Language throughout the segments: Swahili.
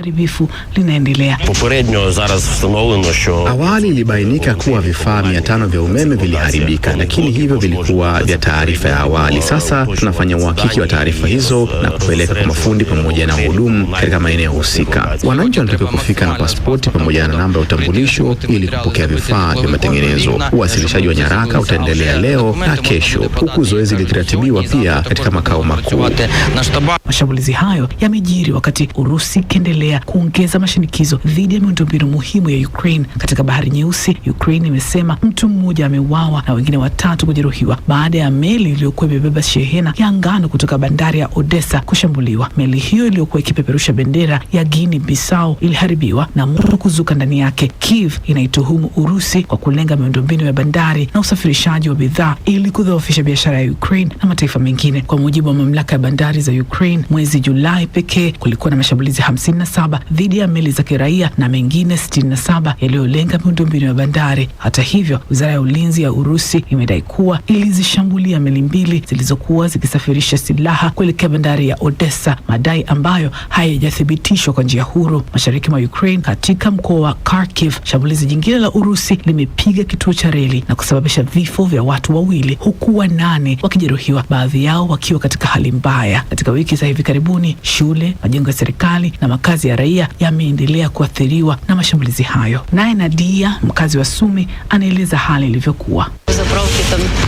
Haribifu linaendelea. Awali ilibainika kuwa vifaa 500 vya umeme viliharibika, lakini hivyo vilikuwa vya taarifa ya awali. Sasa tunafanya uhakiki wa taarifa hizo na kupeleka kwa mafundi pamoja na wahudumu katika maeneo husika. Wananchi wanatakiwa kufika na pasipoti pamoja na namba ya utambulisho ili kupokea vifaa vya matengenezo. Uwasilishaji wa nyaraka utaendelea leo na kesho, huku zoezi likiratibiwa pia katika makao makuu. Mashambulizi hayo yamejiri wakati Urusi ikiendelea kuongeza mashinikizo dhidi ya miundombinu muhimu ya Ukraine. Katika Bahari Nyeusi, Ukraine imesema mtu mmoja ameuawa na wengine 3 kujeruhiwa baada ya meli iliyokuwa imebeba shehena ya ngano kutoka bandari ya Odessa kushambuliwa. Meli hiyo iliyokuwa ikipeperusha bendera ya Guinea Bissau iliharibiwa na moto kuzuka ndani yake. Kiev inaituhumu Urusi kwa kulenga miundombinu ya bandari na usafirishaji wa bidhaa ili kudhoofisha biashara ya Ukraine na mataifa mengine. Kwa mujibu wa mamlaka ya bandari za Ukraine, mwezi Julai pekee kulikuwa na mashambulizi 57 dhidi ya meli za kiraia na mengine 67 yaliyolenga miundombinu ya bandari. Hata hivyo, Wizara ya Ulinzi ya Urusi imedai kuwa ilizishambulia meli 2 zilizokuwa zikisafirisha silaha kuelekea bandari ya Odessa, madai ambayo hayajathibitishwa kwa njia huru. Mashariki mwa Ukraine katika mkoa wa Kharkiv, shambulizi jingine la Urusi limepiga kituo cha reli na kusababisha vifo vya watu 2 huku 8 wakijeruhiwa, baadhi yao wakiwa katika hali mbaya. Katika wiki za hivi karibuni, shule, majengo ya serikali na makazi ya raia yameendelea kuathiriwa na mashambulizi hayo. Naye Nadia, mkazi wa Sumi, anaeleza hali ilivyokuwa.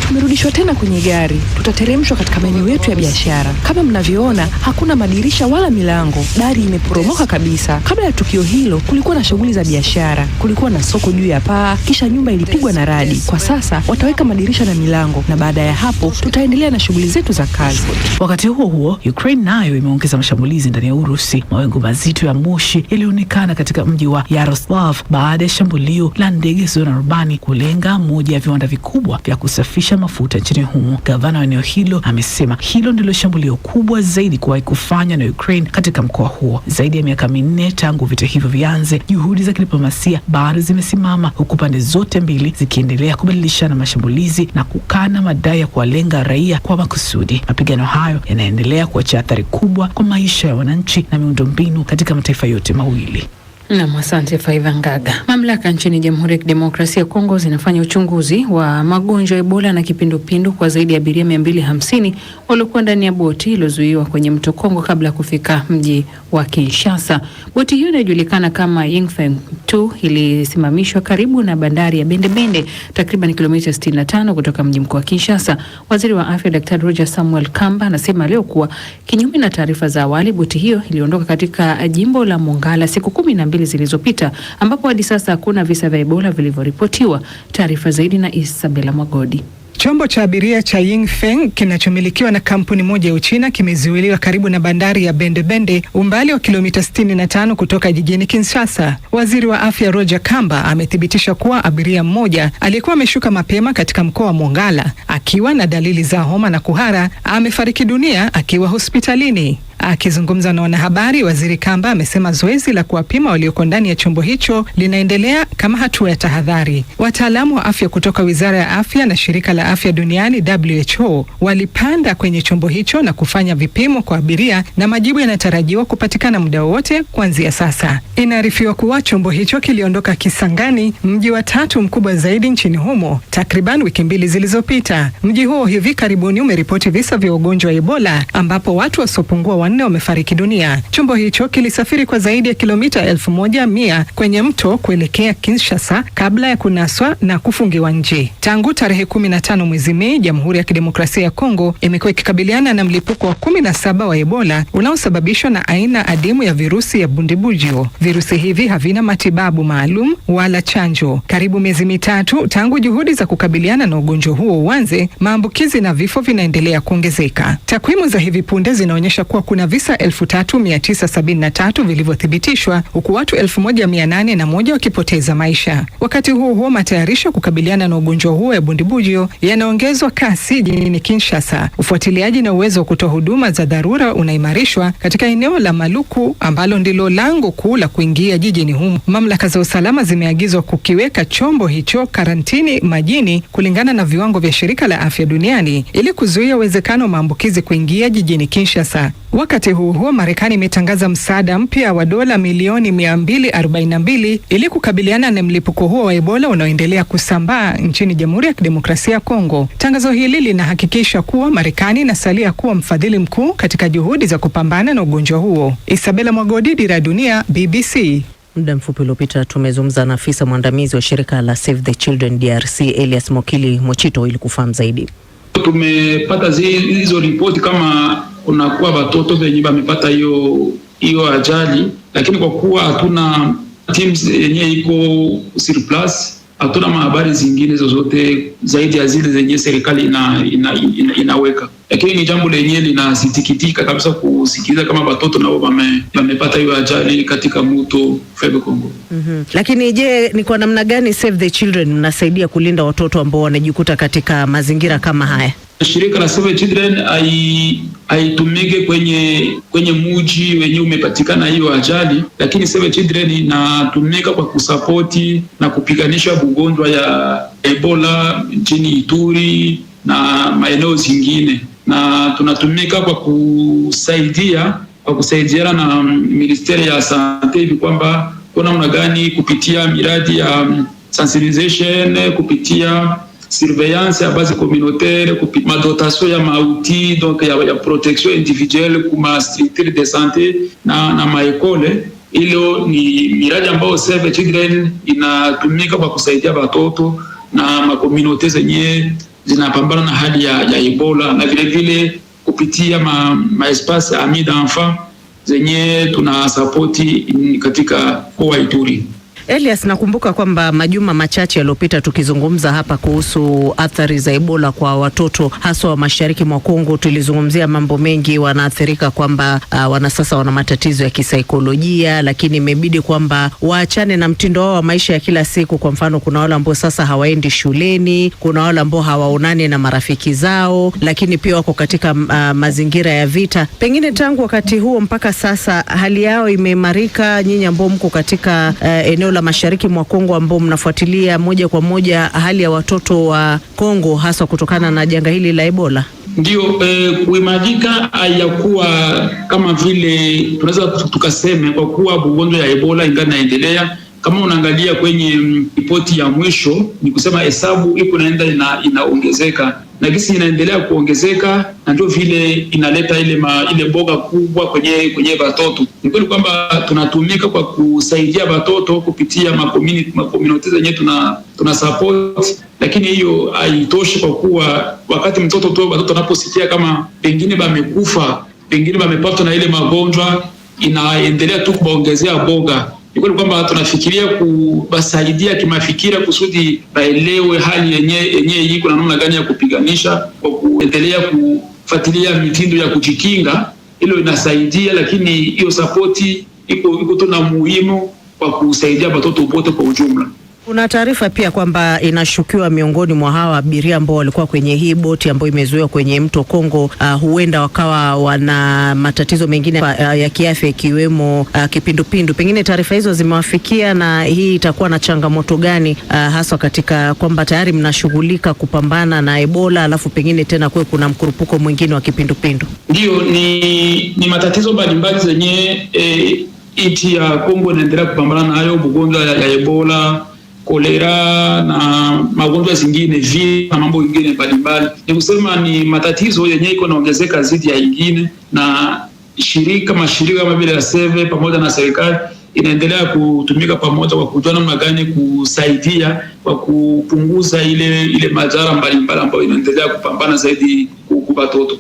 Tumerudishwa tena kwenye gari, tutateremshwa katika maeneo yetu ya biashara. Kama mnavyoona, hakuna madirisha wala milango, dari imeporomoka kabisa. Kabla ya tukio hilo, kulikuwa na shughuli za biashara, kulikuwa na soko juu ya paa, kisha nyumba ilipigwa na radi. Kwa sasa wataweka madirisha na milango, na baada ya hapo tutaendelea na shughuli zetu za kazi. Wakati huo huo, Ukraine nayo imeongeza mashambulizi ndani ya Urusi. Mawingu mazito ya moshi yalionekana katika mji wa Yaroslav baada ya shambulio la ndege zisizo na rubani kulenga moja ya viwanda vikubwa vya kusafisha mafuta nchini humo. Gavana wa eneo hilo amesema hilo ndilo shambulio kubwa zaidi kuwahi kufanywa na Ukraine katika mkoa huo. Zaidi ya miaka 4 tangu vita hivyo vianze, juhudi za kidiplomasia bado zimesimama, huku pande zote mbili zikiendelea kubadilishana mashambulizi na kukana madai ya kuwalenga raia kwa makusudi. Mapigano hayo yanaendelea kuacha athari kubwa kwa maisha ya wananchi na miundombinu katika mataifa yote mawili. Na asante Faiva Ngaga. Mamlaka nchini Jamhuri ya Kidemokrasia ya Kongo zinafanya uchunguzi wa magonjwa ya Ebola na kipindupindu kwa zaidi ya abiria 250 waliokuwa ndani ya boti iliyozuiwa kwenye mto Kongo kabla ya kufika mji wa Kinshasa. Boti hiyo inajulikana kama Yingfeng 2 ilisimamishwa karibu na bandari ya Bende-Bende, takriban kilomita 65 kutoka mji mkuu wa Kinshasa. Waziri wa Afya Daktari Roger Samuel Kamba anasema leo kuwa kinyume na taarifa za awali, boti hiyo iliondoka katika jimbo la Mongala siku 12 zilizopita, ambapo hadi sasa hakuna visa vya Ebola vilivyoripotiwa. Taarifa zaidi na Isabella Magodi. Chombo cha abiria cha Yingfeng kinachomilikiwa na kampuni moja ya Uchina kimezuiliwa karibu na bandari ya Bende-Bende, umbali wa kilomita 65 kutoka jijini Kinshasa. Waziri wa Afya Roger Kamba amethibitisha kuwa abiria mmoja aliyekuwa ameshuka mapema katika mkoa wa Mongala akiwa na dalili za homa na kuhara amefariki dunia akiwa hospitalini. Akizungumza na wanahabari, Waziri Kamba amesema zoezi la kuwapima walioko ndani ya chombo hicho linaendelea kama hatua ya tahadhari. Wataalamu wa afya kutoka Wizara ya Afya na Shirika la Afya Duniani WHO walipanda kwenye chombo hicho na kufanya vipimo kwa abiria, na majibu yanatarajiwa kupatikana muda wote kuanzia sasa. Inaarifiwa kuwa chombo hicho kiliondoka Kisangani, mji wa 3 mkubwa zaidi nchini humo, takriban wiki 2 zilizopita. Mji huo hivi karibuni umeripoti visa vya ugonjwa wa Ebola ambapo watu wasiopungua 4 wamefariki dunia. Chombo hicho kilisafiri kwa zaidi ya kilomita 1100 kwenye mto kuelekea Kinshasa kabla ya kunaswa na kufungiwa nje. Tangu tarehe 15 mwezi Mei, Jamhuri ya Kidemokrasia ya Kongo imekuwa ikikabiliana na mlipuko wa 17 wa Ebola unaosababishwa na aina adimu ya virusi ya Bundibugyo. Virusi hivi havina matibabu maalum wala chanjo. Karibu miezi mitatu tangu juhudi za kukabiliana na ugonjwa huo uanze, maambukizi na vifo vinaendelea kuongezeka. Takwimu za hivi punde zinaonyesha kuwa kuna visa 3973 vilivyothibitishwa, huku watu 1801 wakipoteza maisha. Wakati huo huo, matayarisho kukabiliana na ugonjwa huo ya Bundibugyo yanaongezwa kasi jijini Kinshasa. Ufuatiliaji na uwezo wa kutoa huduma za dharura unaimarishwa katika eneo la Maluku ambalo ndilo lango kuu la kuingia jijini humo. Mamlaka za usalama zimeagizwa kukiweka chombo hicho karantini majini kulingana na viwango vya Shirika la Afya Duniani ili kuzuia uwezekano wa maambukizi kuingia jijini Kinshasa. Wakati huo Marekani imetangaza msaada mpya wa dola milioni 242 ili kukabiliana na mlipuko huo wa Ebola unaoendelea kusambaa nchini Jamhuri ya Kidemokrasia ya Kongo. Tangazo hili linahakikisha kuwa Marekani inasalia kuwa mfadhili mkuu katika juhudi za kupambana na ugonjwa huo. Isabella Mwagodi, Dira ya Dunia, BBC. Muda mfupi uliopita tumezungumza na afisa mwandamizi wa shirika la Save the Children DRC Elias Mokili Mochito ili kufahamu zaidi. Tumepata hizo ripoti kama kunakuwa watoto wenye wamepata hiyo ajali, lakini kwa kuwa hatuna teams yenye iko surplus, hatuna habari zingine zozote zaidi ya zile zenye serikali inaweka. Lakini ni jambo lenye linasikitika kabisa kusikiliza kama watoto nao wamepata hiyo ajali katika mto Fleuve Congo. Lakini je, ni kwa namna gani Save the Children mnasaidia kulinda watoto ambao wanajikuta katika mazingira kama haya? Shirika la Save the Children haitumike kwenye muji wenye umepatikana hiyo ajali, lakini Save the Children inatumika kwa kusapoti na kupiganisha ugonjwa ya Ebola nchini Ituri na maeneo zingine, na tunatumika kwa kusaidiana na Ministeri ya Sante hivi kwamba kwa namna gani kupitia miradi ya sensibilisation, kupitia surveillance ya base communautaire, kupitia dotation ya mauti donc ya protection individuelle kuma structure de santé na maekole. Hilo ni miradi ambayo Save the Children inatumika kwa kusaidia watoto na makomunote zenye zinapambana na hali ya Ebola, na vile vile kupitia espace ami d'enfant zenye tunasapoti katika mkoa Ituri. Elias, nakumbuka kwamba majuma machache yaliyopita tukizungumza hapa kuhusu athari za Ebola kwa watoto haswa wa mashariki mwa Kongo, tulizungumzia mambo mengi, wanaathirika kwamba sasa wana matatizo ya kisaikolojia, lakini imebidi kwamba waachane na mtindo wao wa maisha ya kila siku. Kwa mfano, kuna wale ambao sasa hawaendi shuleni, kuna wale ambao hawaonani na marafiki zao, lakini pia wako katika mazingira ya vita. Pengine tangu wakati huo mpaka sasa hali yao imeimarika? Nyinyi ambao mko katika eneo la mashariki mwa Kongo ambao mnafuatilia moja kwa moja hali ya watoto wa Kongo hasa kutokana na janga hili la Ebola. Ndio, kuimarika hayakuwa kama vile tunaweza tukaseme, kwa kuwa ugonjwa ya Ebola ingali inaendelea. Kama unaangalia kwenye ripoti ya mwisho, ni kusema hesabu iko naenda inaongezeka, na kisi inaendelea kuongezeka, na ndio vile inaleta ile boga kubwa kwenye watoto. Ni kweli kwamba tunatumika kwa kusaidia watoto kupitia makomuniti zenye tuna support, lakini hiyo haitoshi, kwa kuwa wakati watoto wanaposikia kama pengine wamekufa, pengine wamepatwa na ile magonjwa, inaendelea tu kuongezea boga. Ni kweli kwamba tunafikiria kubasaidia kimafikira kusudi baelewe hali yenye iko na namna gani ya kupiganisha, kwa kuendelea kufuatilia mitindo ya kujikinga. Hilo inasaidia, lakini hiyo sapoti iko tu na muhimu kwa kusaidia watoto wote kwa ujumla. Kuna taarifa pia kwamba inashukiwa miongoni mwa hawa abiria ambao walikuwa kwenye hii boti ambayo imezuiwa kwenye mto Kongo, huenda wakawa wana matatizo mengine ya kiafya ikiwemo kipindupindu. Pengine taarifa hizo zimewafikia, na hii itakuwa na changamoto gani hasa katika kwamba tayari mnashughulika kupambana na Ebola, alafu pengine tena kuna mkurupuko mwingine wa kipindupindu? Ndio, ni matatizo mbalimbali zenye nchi ya Kongo inaendelea kupambana nayo, ugonjwa ya Ebola, kolera na magonjwa zingine na mambo mengine mbalimbali. Ni kusema ni matatizo yenye iko naongezeka zaidi ya ingine, na mashirika kama vile ya Save pamoja na serikali inaendelea kutumika pamoja kwa kujua namna gani kusaidia kwa kupunguza ile madhara mbalimbali ambayo inaendelea kupambana zaidi kwa watoto.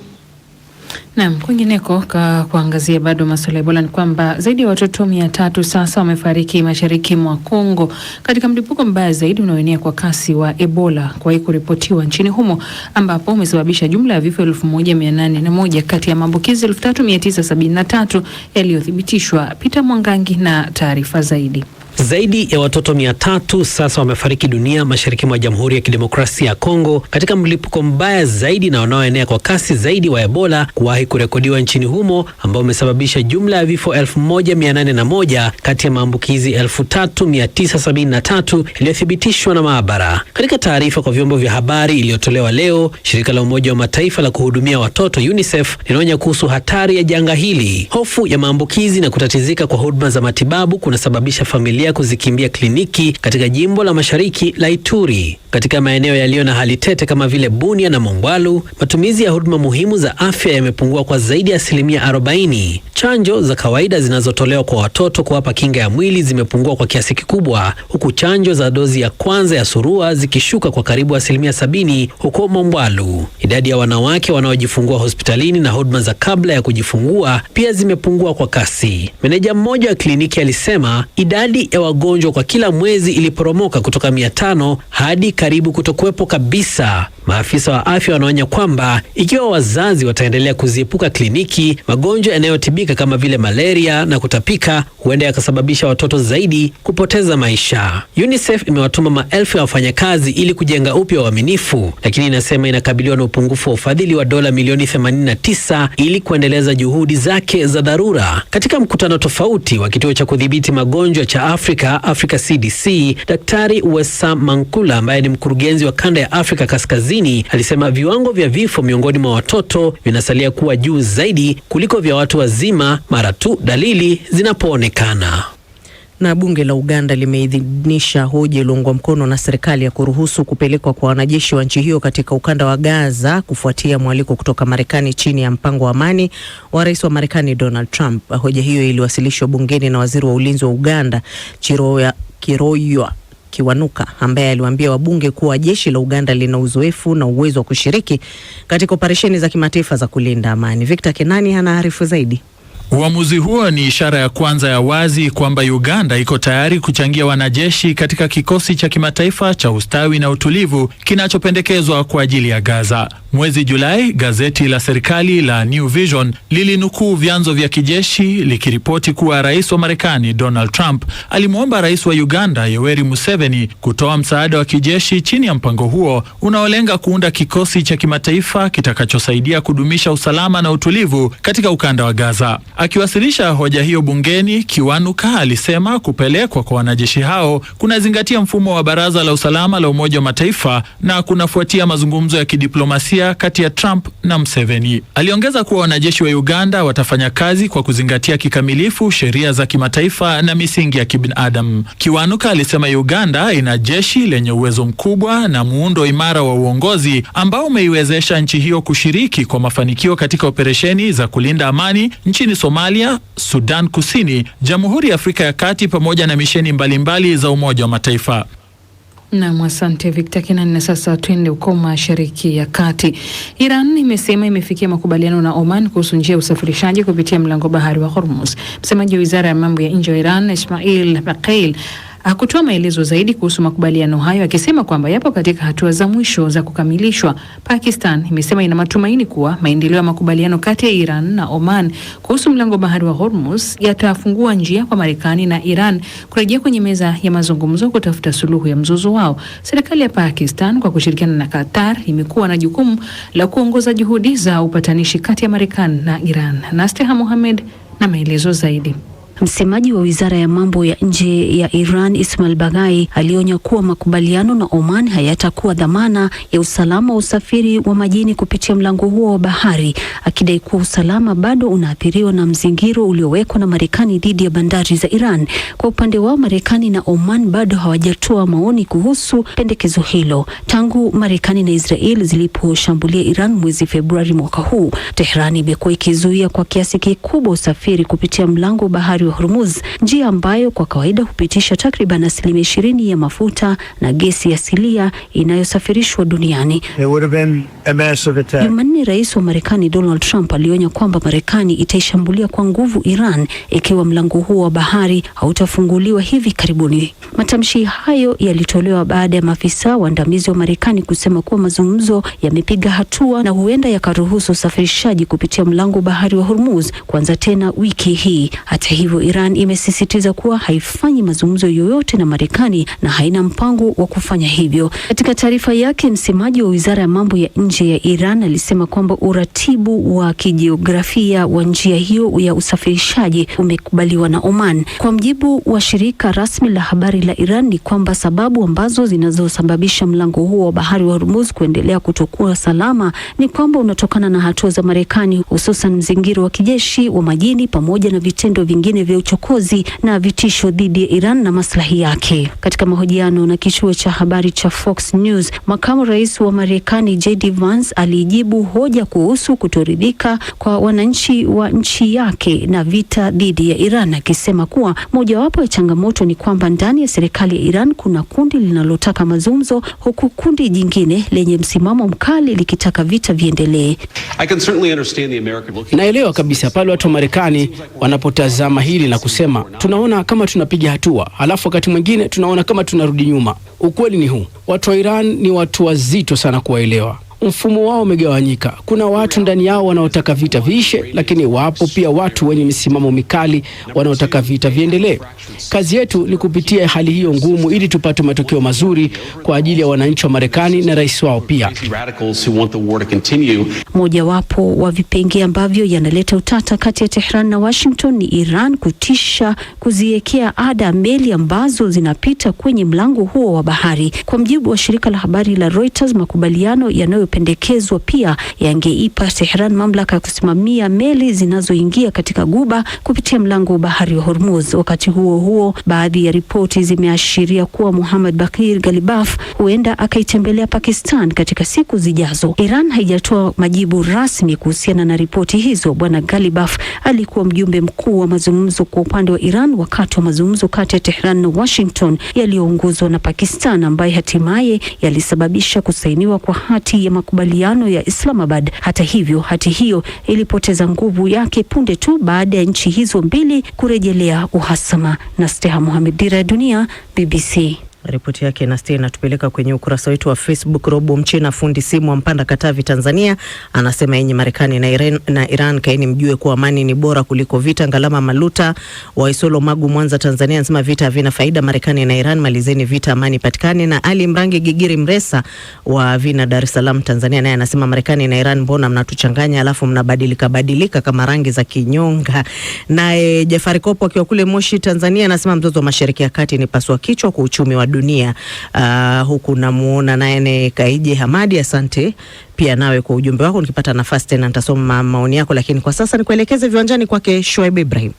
Naam, kwingineko kuangazia bado masuala ya Ebola ni kwamba zaidi ya watoto 300 sasa wamefariki mashariki mwa Kongo katika mlipuko mbaya zaidi unaoenea kwa kasi wa Ebola kwa kuripotiwa nchini humo, ambapo umesababisha jumla ya vifo 1801 kati ya maambukizi 3973 yaliyothibitishwa. Peter Mwangangi na taarifa zaidi. Zaidi ya watoto 300 sasa wamefariki dunia mashariki mwa Jamhuri ya Kidemokrasia ya Kongo katika mlipuko mbaya zaidi na unaoenea kwa kasi zaidi wa Ebola kuwahi kurekodiwa nchini humo, ambao umesababisha jumla ya vifo 1801 kati ya maambukizi 3973 yaliyothibitishwa na maabara. Katika taarifa kwa vyombo vya habari iliyotolewa leo, shirika la Umoja wa Mataifa la kuhudumia watoto UNICEF linaonya kuhusu hatari ya janga hili. Hofu ya maambukizi na kutatizika kwa huduma za matibabu kunasababisha familia kuzikimbia kliniki katika jimbo la mashariki la Ituri. Katika maeneo yaliyo na hali tete kama vile Bunia na Mongwalu, matumizi ya huduma muhimu za afya yamepungua kwa zaidi ya 40%. Chanjo za kawaida zinazotolewa kwa watoto kuwapa kinga ya mwili zimepungua kwa kiasi kikubwa, huku chanjo za dozi ya kwanza ya surua zikishuka kwa karibu 70% huko Mongwalu. Idadi ya wanawake wanaojifungua hospitalini na huduma za kabla ya kujifungua pia zimepungua kwa kasi. Meneja mmoja wa kliniki alisema idadi ya wagonjwa kwa kila mwezi iliporomoka kutoka 500 hadi karibu kutokuwepo kabisa. Maafisa wa afya wanaonya kwamba ikiwa wazazi wataendelea kuziepuka kliniki, magonjwa yanayotibika kama vile malaria na kutapika huenda yakasababisha watoto zaidi kupoteza maisha. UNICEF imewatuma maelfu ya wafanyakazi ili kujenga upya uaminifu, lakini inasema inakabiliwa na upungufu wa ufadhili wa dola milioni 89 ili kuendeleza juhudi zake za dharura. Katika mkutano tofauti wa kituo cha kudhibiti magonjwa cha Africa CDC, Daktari Wesa Mankula ambaye ni mkurugenzi wa kanda ya Afrika Kaskazini alisema viwango vya vifo miongoni mwa watoto vinasalia kuwa juu zaidi kuliko vya watu wazima mara tu dalili zinapoonekana. Na bunge la Uganda limeidhinisha hoja iliyoungwa mkono na serikali ya kuruhusu kupelekwa kwa wanajeshi wa nchi hiyo katika ukanda wa Gaza kufuatia mwaliko kutoka Marekani chini ya mpango wa amani wa Rais wa Marekani Donald Trump. Hoja hiyo iliwasilishwa bungeni na Waziri wa Ulinzi wa Uganda Kiroywa Kiwanuka, ambaye aliwaambia wabunge kuwa jeshi la Uganda lina uzoefu na uwezo wa kushiriki katika operesheni za kimataifa za kulinda amani. Victor Kenani anaarifu zaidi. Uamuzi huo ni ishara ya kwanza ya wazi kwamba Uganda iko tayari kuchangia wanajeshi katika kikosi cha kimataifa cha ustawi na utulivu kinachopendekezwa kwa ajili ya Gaza. Mwezi Julai, gazeti la serikali la New Vision lilinukuu vyanzo vya kijeshi likiripoti kuwa Rais wa Marekani Donald Trump alimwomba Rais wa Uganda Yoweri Museveni kutoa msaada wa kijeshi chini ya mpango huo unaolenga kuunda kikosi cha kimataifa kitakachosaidia kudumisha usalama na utulivu katika ukanda wa Gaza. Akiwasilisha hoja hiyo bungeni, Kiwanuka alisema kupelekwa kwa wanajeshi hao kunazingatia mfumo wa Baraza la Usalama la Umoja wa Mataifa na kunafuatia mazungumzo ya kidiplomasia kati ya Trump na Museveni. Aliongeza kuwa wanajeshi wa Uganda watafanya kazi kwa kuzingatia kikamilifu sheria za kimataifa na misingi ya kibinadamu. Kiwanuka alisema Uganda ina jeshi lenye uwezo mkubwa na muundo imara wa uongozi ambao umeiwezesha nchi hiyo kushiriki kwa mafanikio katika operesheni za kulinda amani nchini Somalia, Sudan Kusini, Jamhuri ya Afrika ya Kati pamoja na misheni mbalimbali za Umoja wa Mataifa. Na asante Victor Kenani. Na sasa twende huko Mashariki ya Kati. Iran imesema imefikia makubaliano na Oman kuhusu njia ya usafirishaji kupitia mlango bahari wa Hormuz. Msemaji wa Wizara ya Mambo ya Nje wa Iran, Ismail Baqail, hakutoa maelezo zaidi kuhusu makubaliano hayo, akisema kwamba yapo katika hatua za mwisho za kukamilishwa. Pakistan imesema ina matumaini kuwa maendeleo ya makubaliano kati ya Iran na Oman kuhusu mlango bahari wa Hormuz yatafungua njia kwa Marekani na Iran kurejea kwenye meza ya mazungumzo kutafuta suluhu ya mzozo wao. Serikali ya Pakistan kwa kushirikiana na Qatar imekuwa na jukumu la kuongoza juhudi za upatanishi kati ya Marekani na Iran. Nasteha Mohamed na maelezo zaidi. Msemaji wa Wizara ya Mambo ya Nje ya Iran, Ismail Baghai, alionya kuwa makubaliano na Oman hayatakuwa dhamana ya usalama wa usafiri wa majini kupitia mlango huo wa bahari, akidai kuwa usalama bado unaathiriwa na mzingiro uliowekwa na Marekani dhidi ya bandari za Iran. Kwa upande wao, Marekani na Oman bado hawajatoa maoni kuhusu pendekezo hilo. Tangu Marekani na Israel ziliposhambulia Iran mwezi Februari mwaka huu, Tehran imekuwa ikizuia kwa kiasi kikubwa usafiri kupitia mlango bahari wa Hormuz, njia ambayo kwa kawaida hupitisha takriban 20% ya mafuta na gesi asilia inayosafirishwa duniani. Jumanne, Rais wa Marekani Donald Trump alionya kwamba Marekani itaishambulia kwa nguvu Iran ikiwa mlango huo wa bahari hautafunguliwa hivi karibuni. Matamshi hayo yalitolewa baada ya maafisa waandamizi wa Marekani kusema kuwa mazungumzo yamepiga hatua na huenda yakaruhusu usafirishaji kupitia mlango bahari wa Hormuz kuanza tena wiki hii. Hata hivyo, hivyo, Iran imesisitiza kuwa haifanyi mazungumzo yoyote na Marekani na haina mpango wa kufanya hivyo. Katika taarifa yake, msemaji wa Wizara ya Mambo ya Nje ya Iran alisema kwamba uratibu wa kijiografia wa njia hiyo ya usafirishaji umekubaliwa na Oman. Kwa mjibu wa shirika rasmi la habari la Iran ni kwamba sababu ambazo zinazosababisha mlango huo wa bahari wa Hormuz kuendelea kutokuwa salama ni kwamba unatokana na hatua za Marekani, hususan mzingiro wa kijeshi wa majini pamoja na vitendo vingine vya uchokozi na vitisho dhidi ya Iran na maslahi yake. Katika mahojiano na kituo cha habari cha Fox News, makamu rais wa Marekani JD Vance alijibu hoja kuhusu kutoridhika kwa wananchi wa nchi yake na vita dhidi ya Iran, akisema kuwa mojawapo ya changamoto ni kwamba ndani ya serikali ya Iran kuna kundi linalotaka mazungumzo huku kundi jingine lenye msimamo mkali likitaka vita viendelee. Naelewa kabisa pale watu wa Marekani wanapotazama hili na kusema tunaona kama tunapiga hatua, halafu wakati mwingine tunaona kama tunarudi nyuma. Ukweli ni huu, watu wa Iran ni watu wazito sana kuwaelewa. Mfumo wao umegawanyika. Kuna watu ndani yao wanaotaka vita viishe, lakini wapo pia watu wenye misimamo mikali wanaotaka vita viendelee. Kazi yetu ni kupitia hali hiyo ngumu ili tupate matokeo mazuri kwa ajili ya wananchi wa Marekani na rais wao pia. Mojawapo wa vipengee ambavyo yanaleta utata kati ya Tehran na Washington ni Iran kutisha kuziwekea ada meli ambazo zinapita kwenye mlango huo wa bahari. Kwa mjibu wa shirika la habari la Reuters, makubaliano yanayopendekezwa pia yangeipa Tehran mamlaka ya kusimamia meli zinazoingia katika guba kupitia mlango wa bahari wa Hormuz. Wakati huo huo, baadhi ya ripoti zimeashiria kuwa Muhammad Baqir Ghalibaf huenda akaitembelea Pakistan katika siku zijazo. Iran haijatoa majibu rasmi kuhusiana na ripoti hizo. Bwana Ghalibaf alikuwa mjumbe mkuu wa mazungumzo kwa upande wa Iran wakati wa mazungumzo kati ya Tehran na Washington yaliyoongozwa na Pakistan, ambaye hatimaye yalisababisha kusainiwa kwa hati ya makubaliano ya Islamabad. Hata hivyo, hati hiyo ilipoteza nguvu yake punde tu baada ya nchi hizo mbili kurejelea uhasama. Nasteha Mohamed, Dira ya Dunia, BBC. Ripoti yake Nastia inatupeleka kwenye ukurasa wetu wa Facebook. Robo Mchina, fundi simu wa Mpanda, Katavi, Tanzania, anasema yenye Marekani na Iran kaini mjue kuwa amani ni bora kuliko vita. Ngalama Maluta wa Isolo, Magu, Mwanza, Tanzania, anasema vita havina faida. Marekani na Iran malizeni vita, amani patikane. Na Ali Mrangi Gigiri Mresa wa Vina, Dar es Salaam, Tanzania, naye anasema Marekani na Iran mbona mnatuchanganya alafu mnabadilika kama rangi za kinyonga. Naye Jafari Kopo akiwa kule Moshi, Tanzania, anasema mzozo wa Mashariki ya Kati ni paswa kichwa kwa uchumi wa dunia. Huku namuona naye Kaije Hamadi, asante pia nawe kwa ujumbe wako. Nikipata nafasi tena nitasoma maoni yako, lakini kwa sasa nikuelekeze viwanjani kwake Shoaib Ibrahim.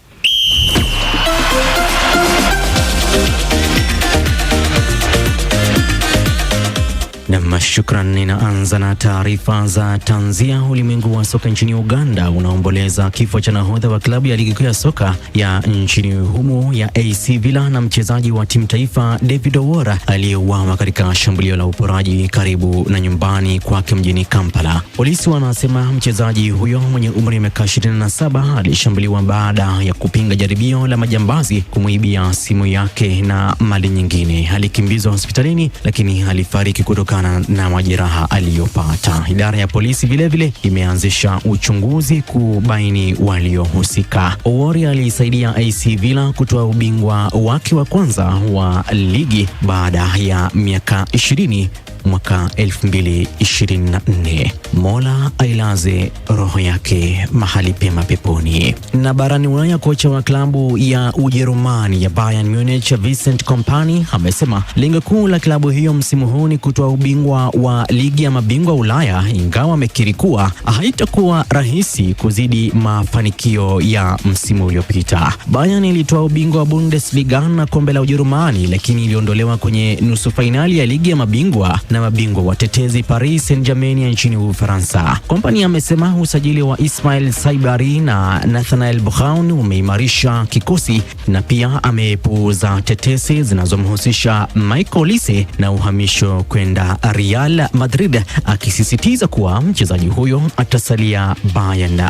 Na shukran. Ninaanza na taarifa za tanzia. Ulimwengu wa soka nchini Uganda unaomboleza kifo cha nahodha wa klabu ya ligi kuu ya soka ya nchini humo ya AC Villa na mchezaji wa timu taifa David Owora aliyeuawa katika shambulio la uporaji karibu na nyumbani kwake mjini Kampala. Polisi wanasema mchezaji huyo mwenye umri wa miaka 27 alishambuliwa baada ya kupinga jaribio la majambazi kumuibia simu yake na mali nyingine. Alikimbizwa hospitalini lakini alifariki kutokana na majeraha aliyopata. Idara ya polisi vilevile imeanzisha uchunguzi kubaini waliohusika. Owori alisaidia AC Villa kutoa ubingwa wake wa kwanza wa ligi baada ya miaka 20 mwaka 2024. Mola ailaze roho yake mahali pema peponi. Na barani Ulaya, kocha wa klabu ya Ujerumani ya Bayern Munich Vincent Kompany amesema lengo kuu la klabu hiyo msimu huu ni kutoa ubingwa wa ligi ya mabingwa Ulaya, ingawa amekiri kuwa haitakuwa rahisi kuzidi mafanikio ya msimu uliopita. Bayern ilitoa ubingwa wa Bundesliga na kombe la Ujerumani, lakini iliondolewa kwenye nusu fainali ya ligi ya mabingwa na mabingwa watetezi Paris Saint-Germain ya nchini Ufaransa. Kompany amesema usajili wa Ismail Saibari na Nathaniel Brown umeimarisha kikosi na pia amepuuza tetesi zinazomhusisha Michael Olise na uhamisho kwenda Real Madrid, akisisitiza kuwa mchezaji huyo atasalia Bayern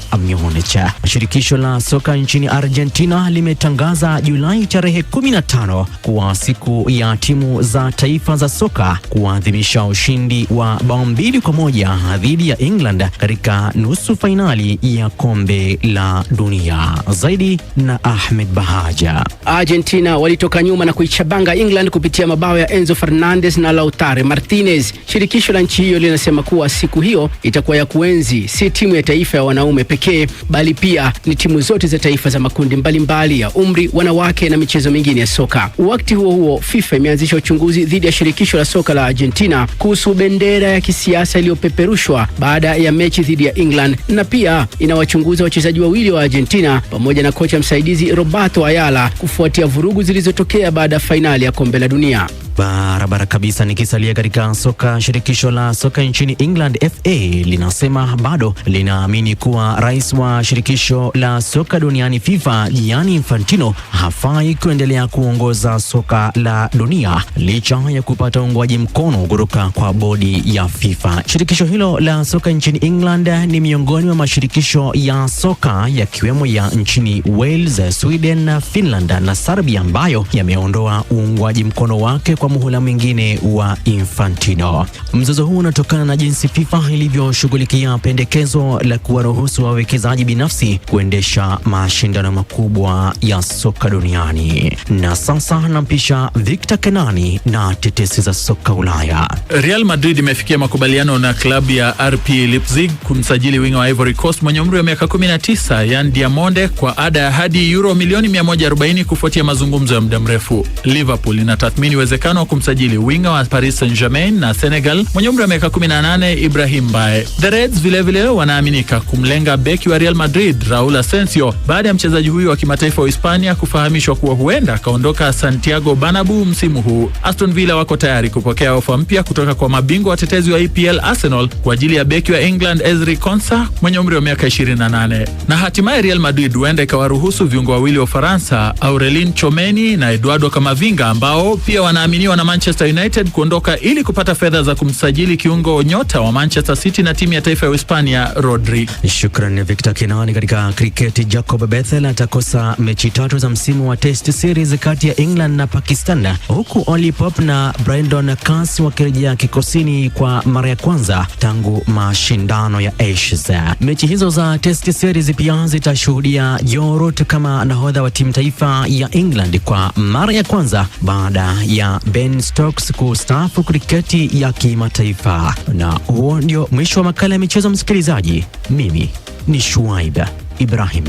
Munich. Shirikisho la soka nchini Argentina limetangaza Julai tarehe 15 kuwa siku ya timu za taifa za soka kuadhimisha kuimarisha ushindi wa bao 2-1 dhidi ya England katika nusu fainali ya kombe la dunia. Zaidi na Ahmed Bahaja. Argentina walitoka nyuma na kuichabanga England kupitia mabao ya Enzo Fernandez na Lautaro Martinez. Shirikisho la nchi hiyo linasema kuwa siku hiyo itakuwa ya kuenzi si timu ya taifa ya wanaume pekee, bali pia ni timu zote za taifa za makundi mbalimbali ya umri, wanawake na michezo mingine ya soka. Wakati huo huo, FIFA imeanzisha uchunguzi dhidi ya shirikisho la soka la Argentina kuhusu bendera ya kisiasa iliyopeperushwa baada ya mechi dhidi ya England, na pia inawachunguza wachezaji wawili wa Argentina pamoja na kocha msaidizi Roberto Ayala kufuatia vurugu zilizotokea baada ya fainali ya kombe la dunia. Barabara kabisa. Nikisalia katika soka, shirikisho la soka nchini England FA linasema bado linaamini kuwa rais wa shirikisho la soka duniani FIFA Gianni Infantino hafai kuendelea kuongoza soka la dunia licha ya kupata uungwaji mkono kutoka kwa bodi ya FIFA. Shirikisho hilo la soka nchini England ni miongoni mwa mashirikisho ya soka yakiwemo ya nchini Wales, Sweden, Finland na Serbia ambayo yameondoa uungwaji mkono wake kwa muhula mwingine wa Infantino. Mzozo huu unatokana na jinsi FIFA ilivyoshughulikia pendekezo la kuwaruhusu wawekezaji binafsi kuendesha mashindano makubwa ya soka duniani. Na sasa nampisha Victor Kenani na tetesi za soka Ulaya. Real Madrid imefikia makubaliano na klabu ya RB Leipzig kumsajili winga wa Ivory Coast mwenye umri wa miaka 19 Yan Diamonde kwa ada ya hadi euro milioni 140 kufuatia mazungumzo ya muda mrefu. Liverpool inatathmini uwezekano wa kumsajili winga wa Paris Saint-Germain na Senegal mwenye umri wa miaka 18 Ibrahim Bae. The Reds vilevile wanaaminika kumlenga beki wa Real Madrid Raul Asensio baada ya mchezaji huyu wa kimataifa wa Hispania kufahamishwa kuwa huenda kaondoka Santiago Bernabeu msimu huu. Aston Villa wako tayari kupokea ofa mpya kutoka kwa mabingwa watetezi wa EPL Arsenal kwa ajili ya beki wa England Ezri Konsa mwenye umri wa miaka 28. Na hatimaye Real Madrid huenda ikawaruhusu viungo wawili wa Ufaransa Aurelien Tchouameni na Eduardo Camavinga ambao pia wanaaminiwa na Manchester United kuondoka ili kupata fedha za kumsajili kiungo nyota wa Manchester City na timu ya taifa ya Hispania Rodri. Shukrani Victor Kinani. Katika kriketi, Jacob Bethel atakosa mechi 3 za msimu wa Test Series kati ya England na Pakistan, huku Oli Pop na Brandon Cass wakirejea kikosini kwa mara ya kwanza tangu mashindano ya Ashes. Mechi hizo za Test Series pia zitashuhudia Joe Root kama nahodha wa timu taifa ya England kwa mara ya kwanza baada ya Ben Stokes kustaafu kriketi ya kimataifa. Na huo ndio mwisho wa makala ya michezo, msikilizaji. Mimi ni Shuaib Ibrahim.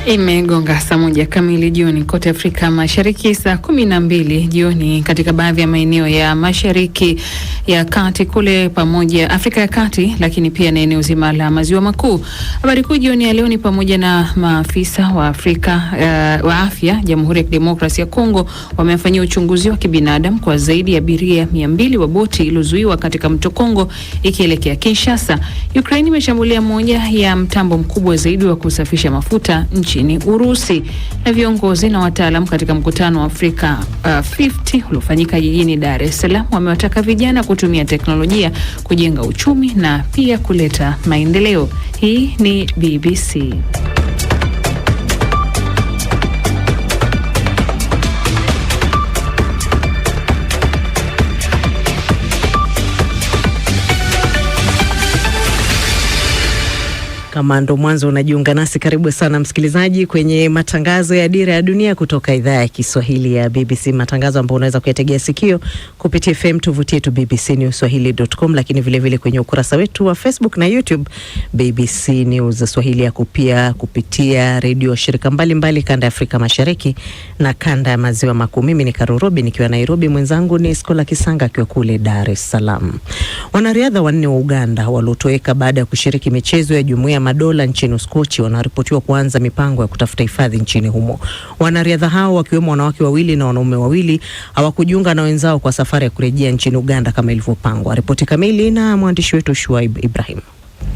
Imegonga saa 1 kamili jioni kote Afrika Mashariki, saa 12 jioni katika baadhi ya maeneo ya Mashariki ya Kati kule pamoja Afrika ya Kati, lakini pia na eneo zima la Maziwa Makuu. Habari kuu jioni ya leo ni pamoja na maafisa wa wa afya Jamhuri ya Kidemokrasia ya Kongo wamefanyia uchunguzi wa kibinadamu kwa zaidi ya abiria 200 wa boti iliyozuiwa katika mto Kongo ikielekea Kinshasa. Ukraine imeshambulia moja ya mtambo mkubwa zaidi wa kusafisha mafuta nchini Urusi. Na viongozi na wataalamu katika mkutano wa Afrika 50 uliofanyika jijini Dar es Salaam wamewataka vijana kutumia teknolojia kujenga uchumi na pia kuleta maendeleo. Hii ni BBC. Kama ndo mwanzo unajiunga nasi, karibu sana msikilizaji kwenye matangazo ya Dira ya Dunia kutoka idhaa ya Kiswahili ya BBC, matangazo ambayo unaweza kuyategea sikio kupitia FM, tovuti yetu bbcnewswahili.com, lakini vile vile kwenye ukurasa wetu wa Facebook na YouTube BBC News Swahili, ya kupitia redio shirika mbalimbali kanda ya Afrika Mashariki na kanda ya Maziwa Makuu. Mimi ni Karurobi nikiwa Nairobi, mwenzangu ni Skola Kisanga akiwa kule Dar es Salaam. Wanariadha 4 wa Uganda waliotoweka baada ya kushiriki michezo ya Jumuiya Madola nchini Uskochi wanaripotiwa kuanza mipango ya kutafuta hifadhi nchini humo. Wanariadha hao wakiwemo wanawake 2 na wanaume 2 hawakujiunga na wenzao kwa safari ya kurejea nchini Uganda kama ilivyopangwa. Ripoti kamili na mwandishi wetu Shuaib Ibrahim.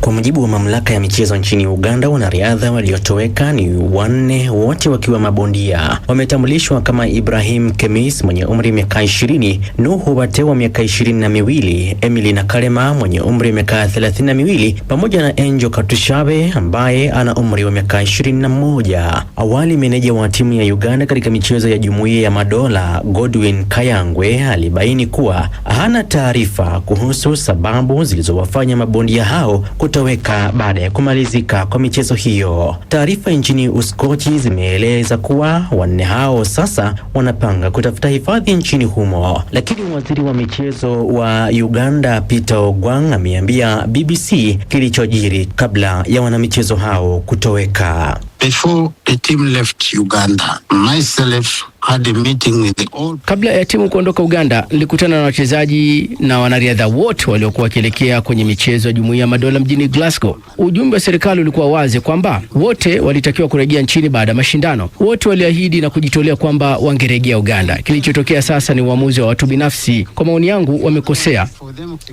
Kwa mujibu wa mamlaka ya michezo nchini Uganda, wanariadha waliotoweka ni 4, wote wakiwa mabondia. Wametambulishwa kama Ibrahim Kemis mwenye umri miaka 20, Nuhu Bate wa miaka 22, Emily Nakalema mwenye umri miaka 32, pamoja na Angel Katushabe ambaye ana umri wa miaka 21. Awali meneja wa timu ya Uganda katika michezo ya Jumuiya ya Madola, Godwin Kayangwe, alibaini kuwa hana taarifa kuhusu sababu zilizowafanya mabondia hao kutoweka baada ya kumalizika kwa michezo hiyo. Taarifa nchini Uskochi zimeeleza kuwa 4 hao sasa wanapanga kutafuta hifadhi nchini humo, lakini waziri wa michezo wa Uganda Peter Ogwang ameambia BBC kilichojiri kabla ya wanamichezo hao kutoweka. Before the team left Uganda, myself had a meeting with the all... Kabla ya timu kuondoka Uganda, nilikutana na wachezaji na wanariadha wote waliokuwa wakielekea kwenye michezo ya Jumuiya ya Madola mjini Glasgow. Ujumbe wa serikali ulikuwa wazi kwamba wote walitakiwa kurejea nchini baada ya mashindano. Wote waliahidi na kujitolea kwamba wangerejea Uganda. Kilichotokea sasa ni uamuzi wa watu binafsi. Kwa maoni yangu, wamekosea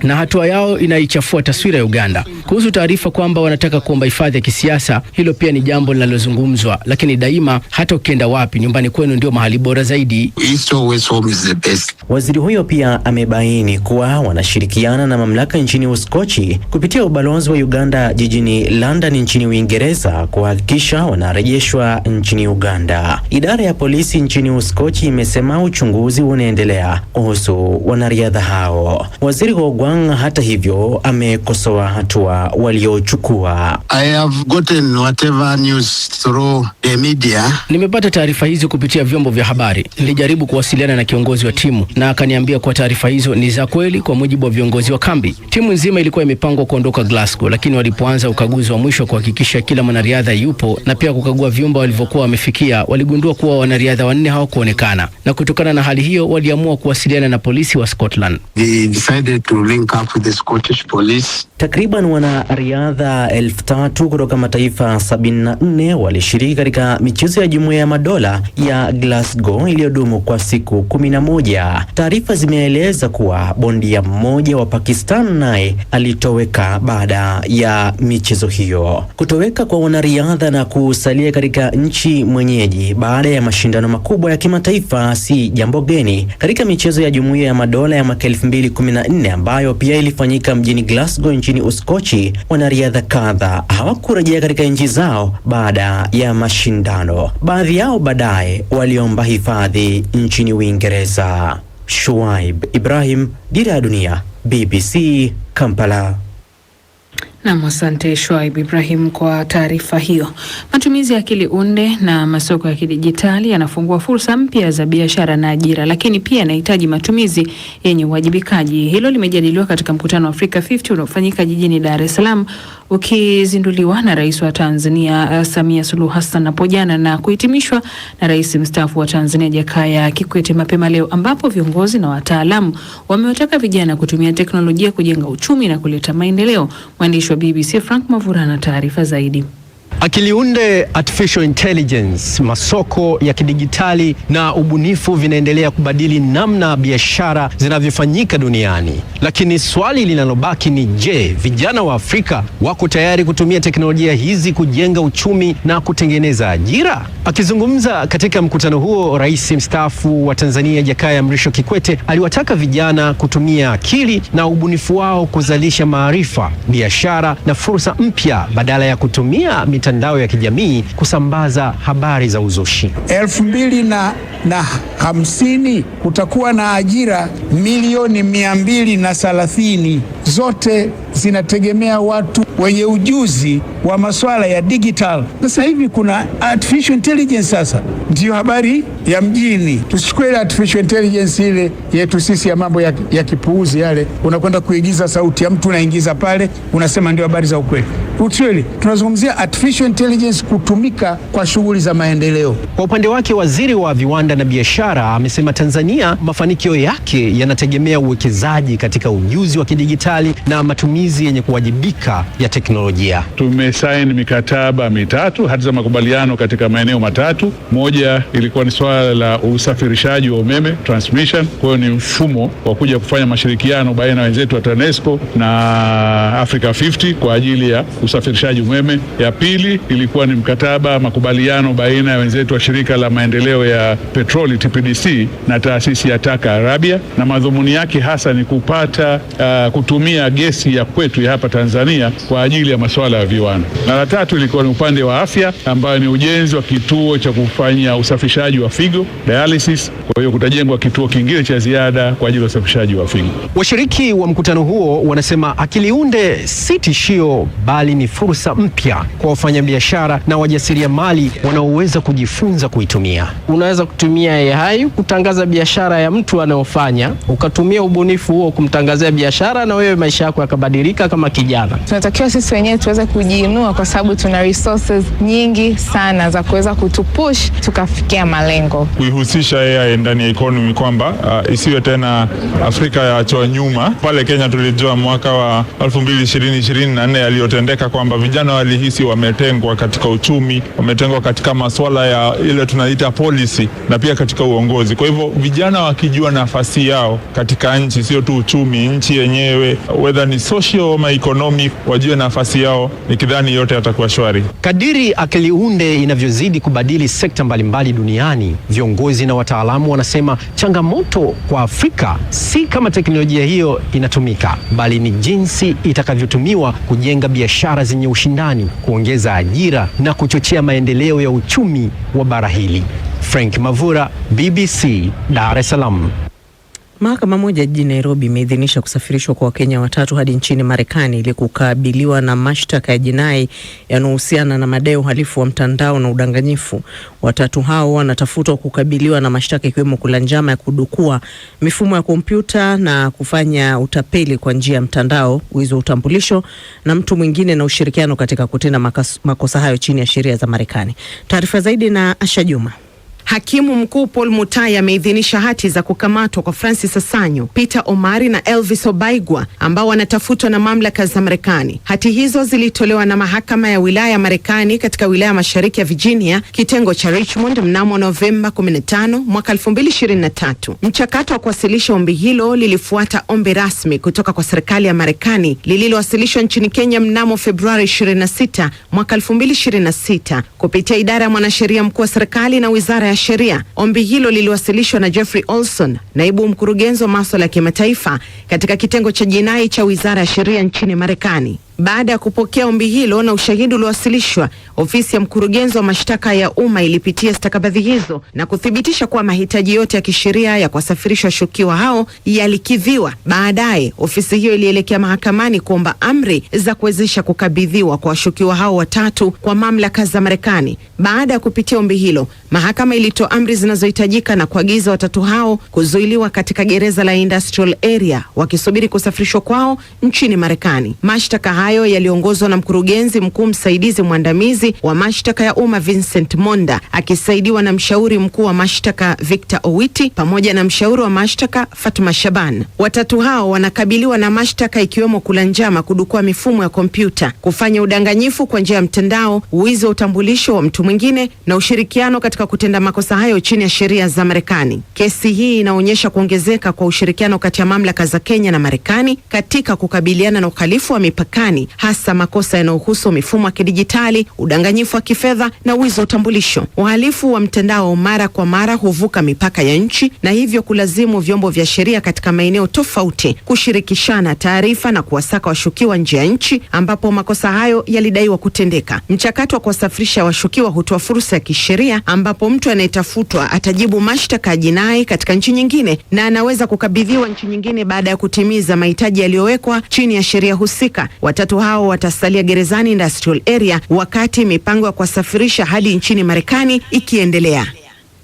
na hatua yao inaichafua taswira ya Uganda. Kuhusu taarifa kwamba wanataka kuomba hifadhi ya kisiasa, hilo pia ni jambo linalozungumzwa, lakini daima hata ukienda wapi, nyumbani kwenu ndio mahali bora zaidi. Home is the best. Waziri huyo pia amebaini kuwa wanashirikiana na mamlaka nchini Uskochi kupitia ubalozi wa Uganda jijini London nchini Uingereza kuhakikisha wanarejeshwa nchini Uganda. Idara ya polisi nchini Uskochi imesema uchunguzi unaendelea kuhusu wanariadha hao. Waziri Ogwang hata hivyo amekosoa hatua waliochukua. I have gotten whatever news through the media. Nimepata taarifa hizo kupitia vyombo vya habari. Nilijaribu kuwasiliana na kiongozi wa timu na akaniambia kwa taarifa hizo ni za kweli kwa mujibu wa viongozi wa kambi. Timu nzima ilikuwa imepangwa kuondoka Glasgow, lakini walipoanza ukaguzi wa mwisho kuhakikisha kila mwanariadha yupo na pia kukagua vyumba walivyokuwa wamefikia, waligundua kuwa wanariadha 4 hawakuonekana, na kutokana na hali hiyo waliamua kuwasiliana na polisi wa Scotland. They decided to link up with the Scottish police. Takriban wanariadha 3,000 kutoka mataifa 74 walishiriki katika michezo ya Jumuiya ya Madola ya Glasgow iliyodumu kwa siku 11. Taarifa zimeeleza kuwa bondia mmoja wa Pakistan naye alitoweka baada ya michezo hiyo. Kutoweka kwa wanariadha na kusalia katika nchi mwenyeji baada ya mashindano makubwa ya kimataifa si jambo geni. Katika michezo ya Jumuiya ya Madola ya mwaka 2014 ambayo pia ilifanyika mjini Glasgow nchini Uskochi, wanariadha kadha hawakurejea katika nchi zao baada ya mashindano. Baadhi yao baadaye waliomba hifadhi nchini Uingereza. Shuaib Ibrahim, Dira ya Dunia, BBC, Kampala. Na asante Shuaib Ibrahim kwa taarifa hiyo. Matumizi ya akili unde na masoko ya kidijitali yanafungua fursa mpya za biashara na ajira, lakini pia yanahitaji matumizi yenye uwajibikaji. Hilo limejadiliwa katika mkutano wa Africa 50 unaofanyika jijini Dar es Salaam, ukizinduliwa na Rais wa Tanzania Samia Suluhu Hassan hapo jana na kuhitimishwa na Rais mstaafu wa Tanzania Jakaya Kikwete mapema leo, ambapo viongozi na wataalamu wamewataka vijana kutumia teknolojia kujenga uchumi na kuleta maendeleo. Mwandishi wa BBC Frank Mavura na taarifa zaidi. Akili unde, artificial intelligence, masoko ya kidijitali na ubunifu vinaendelea kubadili namna biashara zinavyofanyika duniani. Lakini swali linalobaki ni je, vijana wa Afrika wako tayari kutumia teknolojia hizi kujenga uchumi na kutengeneza ajira? Akizungumza katika mkutano huo, Rais mstaafu wa Tanzania Jakaya Mrisho Kikwete aliwataka vijana kutumia akili na ubunifu wao kuzalisha maarifa, biashara na fursa mpya badala ya kutumia mitandao ya kijamii kusambaza habari za uzushi. 2050 kutakuwa na ajira milioni 230. Zote zinategemea watu wenye ujuzi wa masuala ya digital. Sasa hivi kuna artificial intelligence, sasa ndio habari ya mjini. Tusichukue artificial intelligence ile yetu sisi ya mambo ya kipuuzi yale, unakwenda kuigiza sauti ya mtu unaingiza pale, unasema ndio habari za ukweli. Ukweli tunazungumzia artificial intelligence kutumika kwa shughuli za maendeleo. Kwa upande wake, waziri wa viwanda na biashara amesema Tanzania mafanikio yake yanategemea uwekezaji katika ujuzi wa kidigitali na matumizi yenye kuwajibika ya teknolojia. Tumesaini mikataba mitatu, hati za makubaliano katika maeneo matatu. Moja ilikuwa ni swala la usafirishaji wa umeme, transmission. Kwa hiyo ni mfumo wa kuja kufanya mashirikiano baina ya wenzetu wa TANESCO na Africa 50 kwa ajili ya usafirishaji umeme. Ya pili ilikuwa ni mkataba makubaliano baina ya wenzetu wa shirika la maendeleo ya petroli TPDC na taasisi ya Taka Arabia, na madhumuni yake hasa ni kupata kutumia gesi ya kwetu ya hapa Tanzania kwa ajili ya masuala ya viwanda. Na la tatu ilikuwa ni upande wa afya, ambayo ni ujenzi wa kituo cha kufanya usafishaji wa figo, dialysis. Kwa hiyo kutajengwa kituo kingine cha ziada kwa ajili ya usafishaji wa figo. Washiriki wa mkutano huo wanasema akili unde si tishio, bali ni fursa mpya kwa wafanyabiashara na wajasiriamali wanaoweza kujifunza kuitumia. Unaweza kutumia AI kutangaza biashara ya mtu anayofanya, ukatumia ubunifu huo kumtangazia biashara, na wewe maisha yako yakabadilika kama kijana. Tunatakiwa sisi wenyewe tuweze kujiinua, kwa sababu tuna resources nyingi sana za kuweza kutupush tukafikia malengo. Kuihusisha AI ndani ya economy, kwamba isiwe tena Afrika yaachwa nyuma. Pale Kenya tulijua mwaka wa 2024 yaliyotendeka kwamba vijana walihisi wametengwa katika uchumi, wametengwa katika masuala ya ile tunaita policy na pia katika uongozi. Kwa hivyo vijana wakijua nafasi yao katika nchi, sio tu uchumi, nchi yenyewe, whether ni social ama economic, wajue nafasi yao, nikidhani yote yatakuwa shwari. Kadiri akili unde inavyozidi kubadili sekta mbalimbali duniani, viongozi na wataalamu wanasema changamoto kwa Afrika si kama teknolojia hiyo inatumika, bali ni jinsi itakavyotumiwa kujenga biashara zenye ushindani, kuongeza ajira na kuchochea maendeleo ya uchumi wa bara hili. Frank Mavura, BBC, Dar es Salaam. Mahakama moja jijini Nairobi imeidhinisha kusafirishwa kwa Wakenya watatu hadi nchini Marekani ili kukabiliwa na mashtaka ya jinai yanayohusiana na madai ya uhalifu wa mtandao na udanganyifu. Watatu hao wanatafutwa kukabiliwa na mashtaka ikiwemo kula njama ya kudukua mifumo ya kompyuta na kufanya utapeli kwa njia ya mtandao, wizi wa utambulisho na mtu mwingine, na ushirikiano katika kutenda makosa hayo chini ya sheria za Marekani. Taarifa zaidi na Asha Juma. Hakimu mkuu Paul Mutai ameidhinisha hati za kukamatwa kwa Francis Asanyo, Peter Omari na Elvis Obaigwa ambao wanatafutwa na mamlaka za Marekani. Hati hizo zilitolewa na mahakama ya wilaya ya Marekani katika wilaya mashariki ya Virginia, kitengo cha Richmond mnamo Novemba 15 mwaka 2023. Mchakato wa kuwasilisha ombi hilo lilifuata ombi rasmi kutoka kwa serikali ya Marekani lililowasilishwa nchini Kenya mnamo Februari 26 mwaka 2026 kupitia idara ya mwanasheria mkuu wa serikali na wizara ya sheria. Ombi hilo liliwasilishwa na Jeffrey Olson, naibu mkurugenzi wa masuala ya kimataifa katika kitengo cha jinai cha wizara ya sheria nchini Marekani. Baada ya kupokea ombi hilo na ushahidi uliowasilishwa, ofisi ya mkurugenzi wa mashtaka ya umma ilipitia stakabadhi hizo na kuthibitisha kuwa mahitaji yote ya kisheria ya kuwasafirisha washukiwa hao yalikidhiwa. Baadaye ofisi hiyo ilielekea mahakamani kuomba amri za kuwezesha kukabidhiwa kwa washukiwa hao watatu kwa mamlaka za Marekani. Baada ya kupitia ombi hilo, mahakama ilitoa amri zinazohitajika na kuagiza watatu hao kuzuiliwa katika gereza la Industrial Area wakisubiri kusafirishwa kwao nchini Marekani. Mashtaka hayo yaliongozwa na mkurugenzi mkuu msaidizi mwandamizi wa mashtaka ya umma Vincent Monda akisaidiwa na mshauri mkuu wa mashtaka Victor Owiti pamoja na mshauri wa mashtaka Fatuma Shaban. Watatu hao wanakabiliwa na mashtaka ikiwemo kula njama, kudukua mifumo ya kompyuta, kufanya udanganyifu kwa njia ya mtandao, wizi wa utambulisho wa mtu mwingine na ushirikiano katika kutenda makosa hayo chini ya sheria za Marekani. Kesi hii inaonyesha kuongezeka kwa ushirikiano kati ya mamlaka za Kenya na Marekani katika kukabiliana na uhalifu wa mipakani, hasa makosa yanayohusu mifumo ya kidijitali, udanganyifu wa kifedha na wizi wa utambulisho. Uhalifu wa mtandao mara kwa mara huvuka mipaka ya nchi na hivyo kulazimu vyombo vya sheria katika maeneo tofauti kushirikishana taarifa na kuwasaka washukiwa nje ya nchi ambapo makosa hayo yalidaiwa kutendeka. Mchakato wa kuwasafirisha washukiwa hutoa fursa ya kisheria ambapo mtu anayetafutwa atajibu mashtaka ya jinai katika nchi nyingine na anaweza kukabidhiwa nchi nyingine baada ya kutimiza mahitaji yaliyowekwa chini ya sheria husika. Watatu hao watasalia gerezani Industrial Area wakati mipango ya kuwasafirisha hadi nchini Marekani ikiendelea.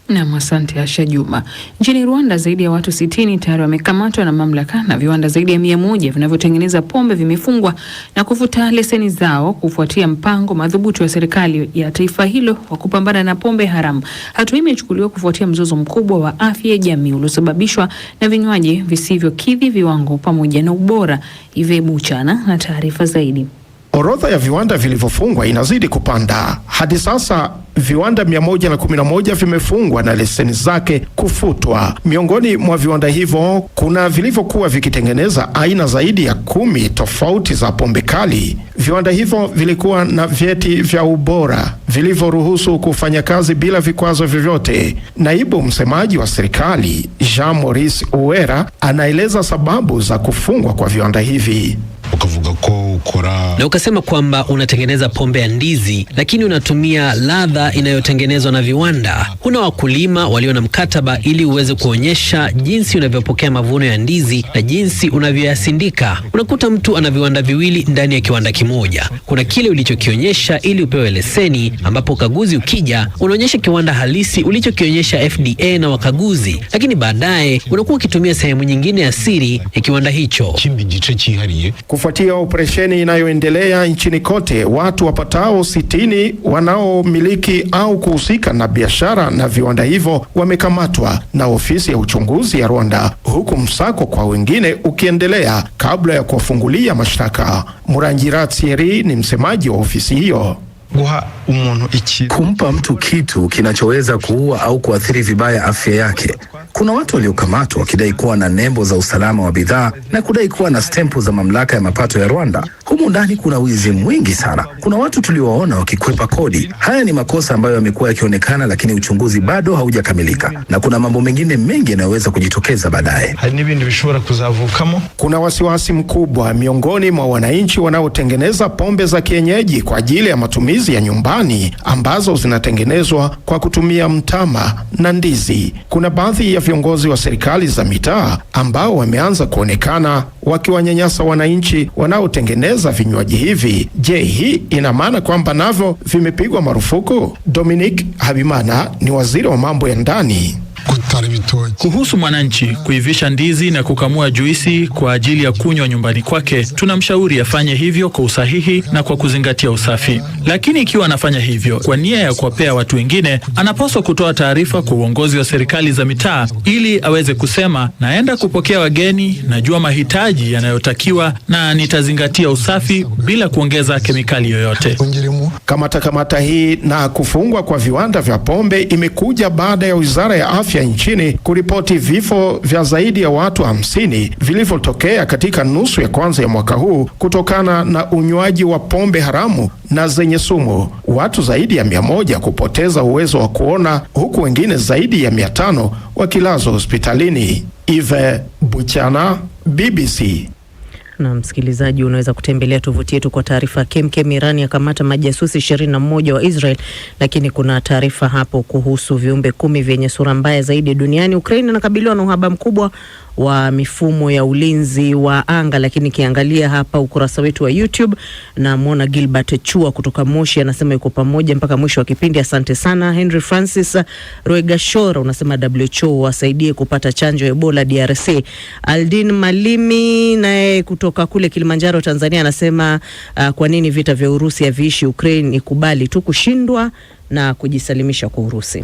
Naam, asante Asha Juma. Nchini Rwanda zaidi ya watu 60 tayari wamekamatwa na mamlaka na viwanda zaidi ya 100 vinavyotengeneza pombe vimefungwa na kufuta leseni zao kufuatia mpango madhubuti wa serikali ya taifa hilo wa kupambana na pombe haramu. Hatua hii imechukuliwa kufuatia mzozo mkubwa wa afya ya jamii uliosababishwa na vinywaji visivyokidhi viwango pamoja na ubora. Ive Buchana na taarifa zaidi. Orodha ya viwanda vilivyofungwa inazidi kupanda. Hadi sasa viwanda 111 vimefungwa na leseni zake kufutwa. Miongoni mwa viwanda hivyo kuna vilivyokuwa vikitengeneza aina zaidi ya 10 tofauti za pombe kali. Viwanda hivyo vilikuwa na vyeti vya ubora vilivyoruhusu kufanya kazi bila vikwazo vyovyote. Naibu msemaji wa serikali Jean Maurice Uwera anaeleza sababu za kufungwa kwa viwanda hivi. Na ukasema kwamba unatengeneza pombe ya ndizi lakini unatumia ladha inayotengenezwa na viwanda. Kuna wakulima walio na mkataba ili uweze kuonyesha jinsi unavyopokea mavuno ya ndizi na jinsi unavyoyasindika. Unakuta mtu ana viwanda viwili ndani ya kiwanda kimoja. Kuna kile ulichokionyesha ili upewe leseni, ambapo ukaguzi ukija unaonyesha kiwanda halisi ulichokionyesha FDA na wakaguzi, lakini baadaye unakuwa ukitumia sehemu nyingine ya siri ya kiwanda hicho. Kufuatia operesheni inayoendelea nchini kote, watu wapatao 60 wanaomiliki au kuhusika na biashara na viwanda hivyo wamekamatwa na ofisi ya uchunguzi ya Rwanda, huku msako kwa wengine ukiendelea kabla ya kuwafungulia mashtaka. Murangira Thierry ni msemaji wa ofisi hiyo. Kumpa mtu kitu kinachoweza kuua au kuathiri vibaya afya yake. Kuna watu waliokamatwa wakidai kuwa na nembo za usalama wa bidhaa na kudai kuwa na stempu za mamlaka ya mapato ya Rwanda. Humu ndani kuna wizi mwingi sana. Kuna watu tuliowaona wakikwepa kodi. Haya ni makosa ambayo yamekuwa yakionekana, lakini uchunguzi bado haujakamilika, na kuna mambo mengine mengi yanayoweza kujitokeza baadaye. Kuna wasiwasi mkubwa miongoni mwa wananchi wanaotengeneza pombe za kienyeji kwa ajili ya matumizi ya nyumbani ambazo zinatengenezwa kwa kutumia mtama na ndizi. Kuna baadhi ya viongozi wa serikali za mitaa ambao wameanza kuonekana wakiwanyanyasa wananchi wanaotengeneza vinywaji hivi. Je, hii ina maana kwamba navyo vimepigwa marufuku? Dominic Habimana ni waziri wa mambo ya ndani. Kuhusu mwananchi kuivisha ndizi na kukamua juisi kwa ajili ya kunywa nyumbani kwake, tunamshauri afanye hivyo kwa usahihi na kwa kuzingatia usafi. Lakini ikiwa anafanya hivyo kwa nia ya kuwapea watu wengine, anapaswa kutoa taarifa kwa uongozi wa serikali za mitaa ili aweze kusema, naenda kupokea wageni, najua mahitaji yanayotakiwa na nitazingatia usafi bila kuongeza kemikali yoyote. Kamata hii na kufungwa kwa viwanda vya pombe imekuja baada ya Wizara ya Afya nchini kuripoti vifo vya zaidi ya watu 50 vilivyotokea katika nusu ya kwanza ya mwaka huu kutokana na unywaji wa pombe haramu na zenye sumu. Watu zaidi ya 100 kupoteza uwezo wa kuona, huku wengine zaidi ya 500 wakilazwa hospitalini. Ive Buchana, BBC. Na msikilizaji, unaweza kutembelea tovuti yetu kwa taarifa kemkem. Iran yakamata majasusi 21 wa Israel, lakini kuna taarifa hapo kuhusu viumbe 10 vyenye sura mbaya zaidi duniani. Ukraine inakabiliwa na uhaba mkubwa wa mifumo ya ulinzi wa anga, lakini kiangalia hapa ukurasa wetu wa YouTube na muona Gilbert Chua kutoka Moshi anasema yuko pamoja mpaka mwisho wa kipindi. Asante sana. Henry Francis Roegashora unasema WHO wasaidie kupata chanjo ya Ebola DRC. Aldin Malimi naye kutoka kule Kilimanjaro Tanzania anasema kwa nini vita vya Urusi haviishi Ukraine, ikubali tu kushindwa na kujisalimisha kwa Urusi.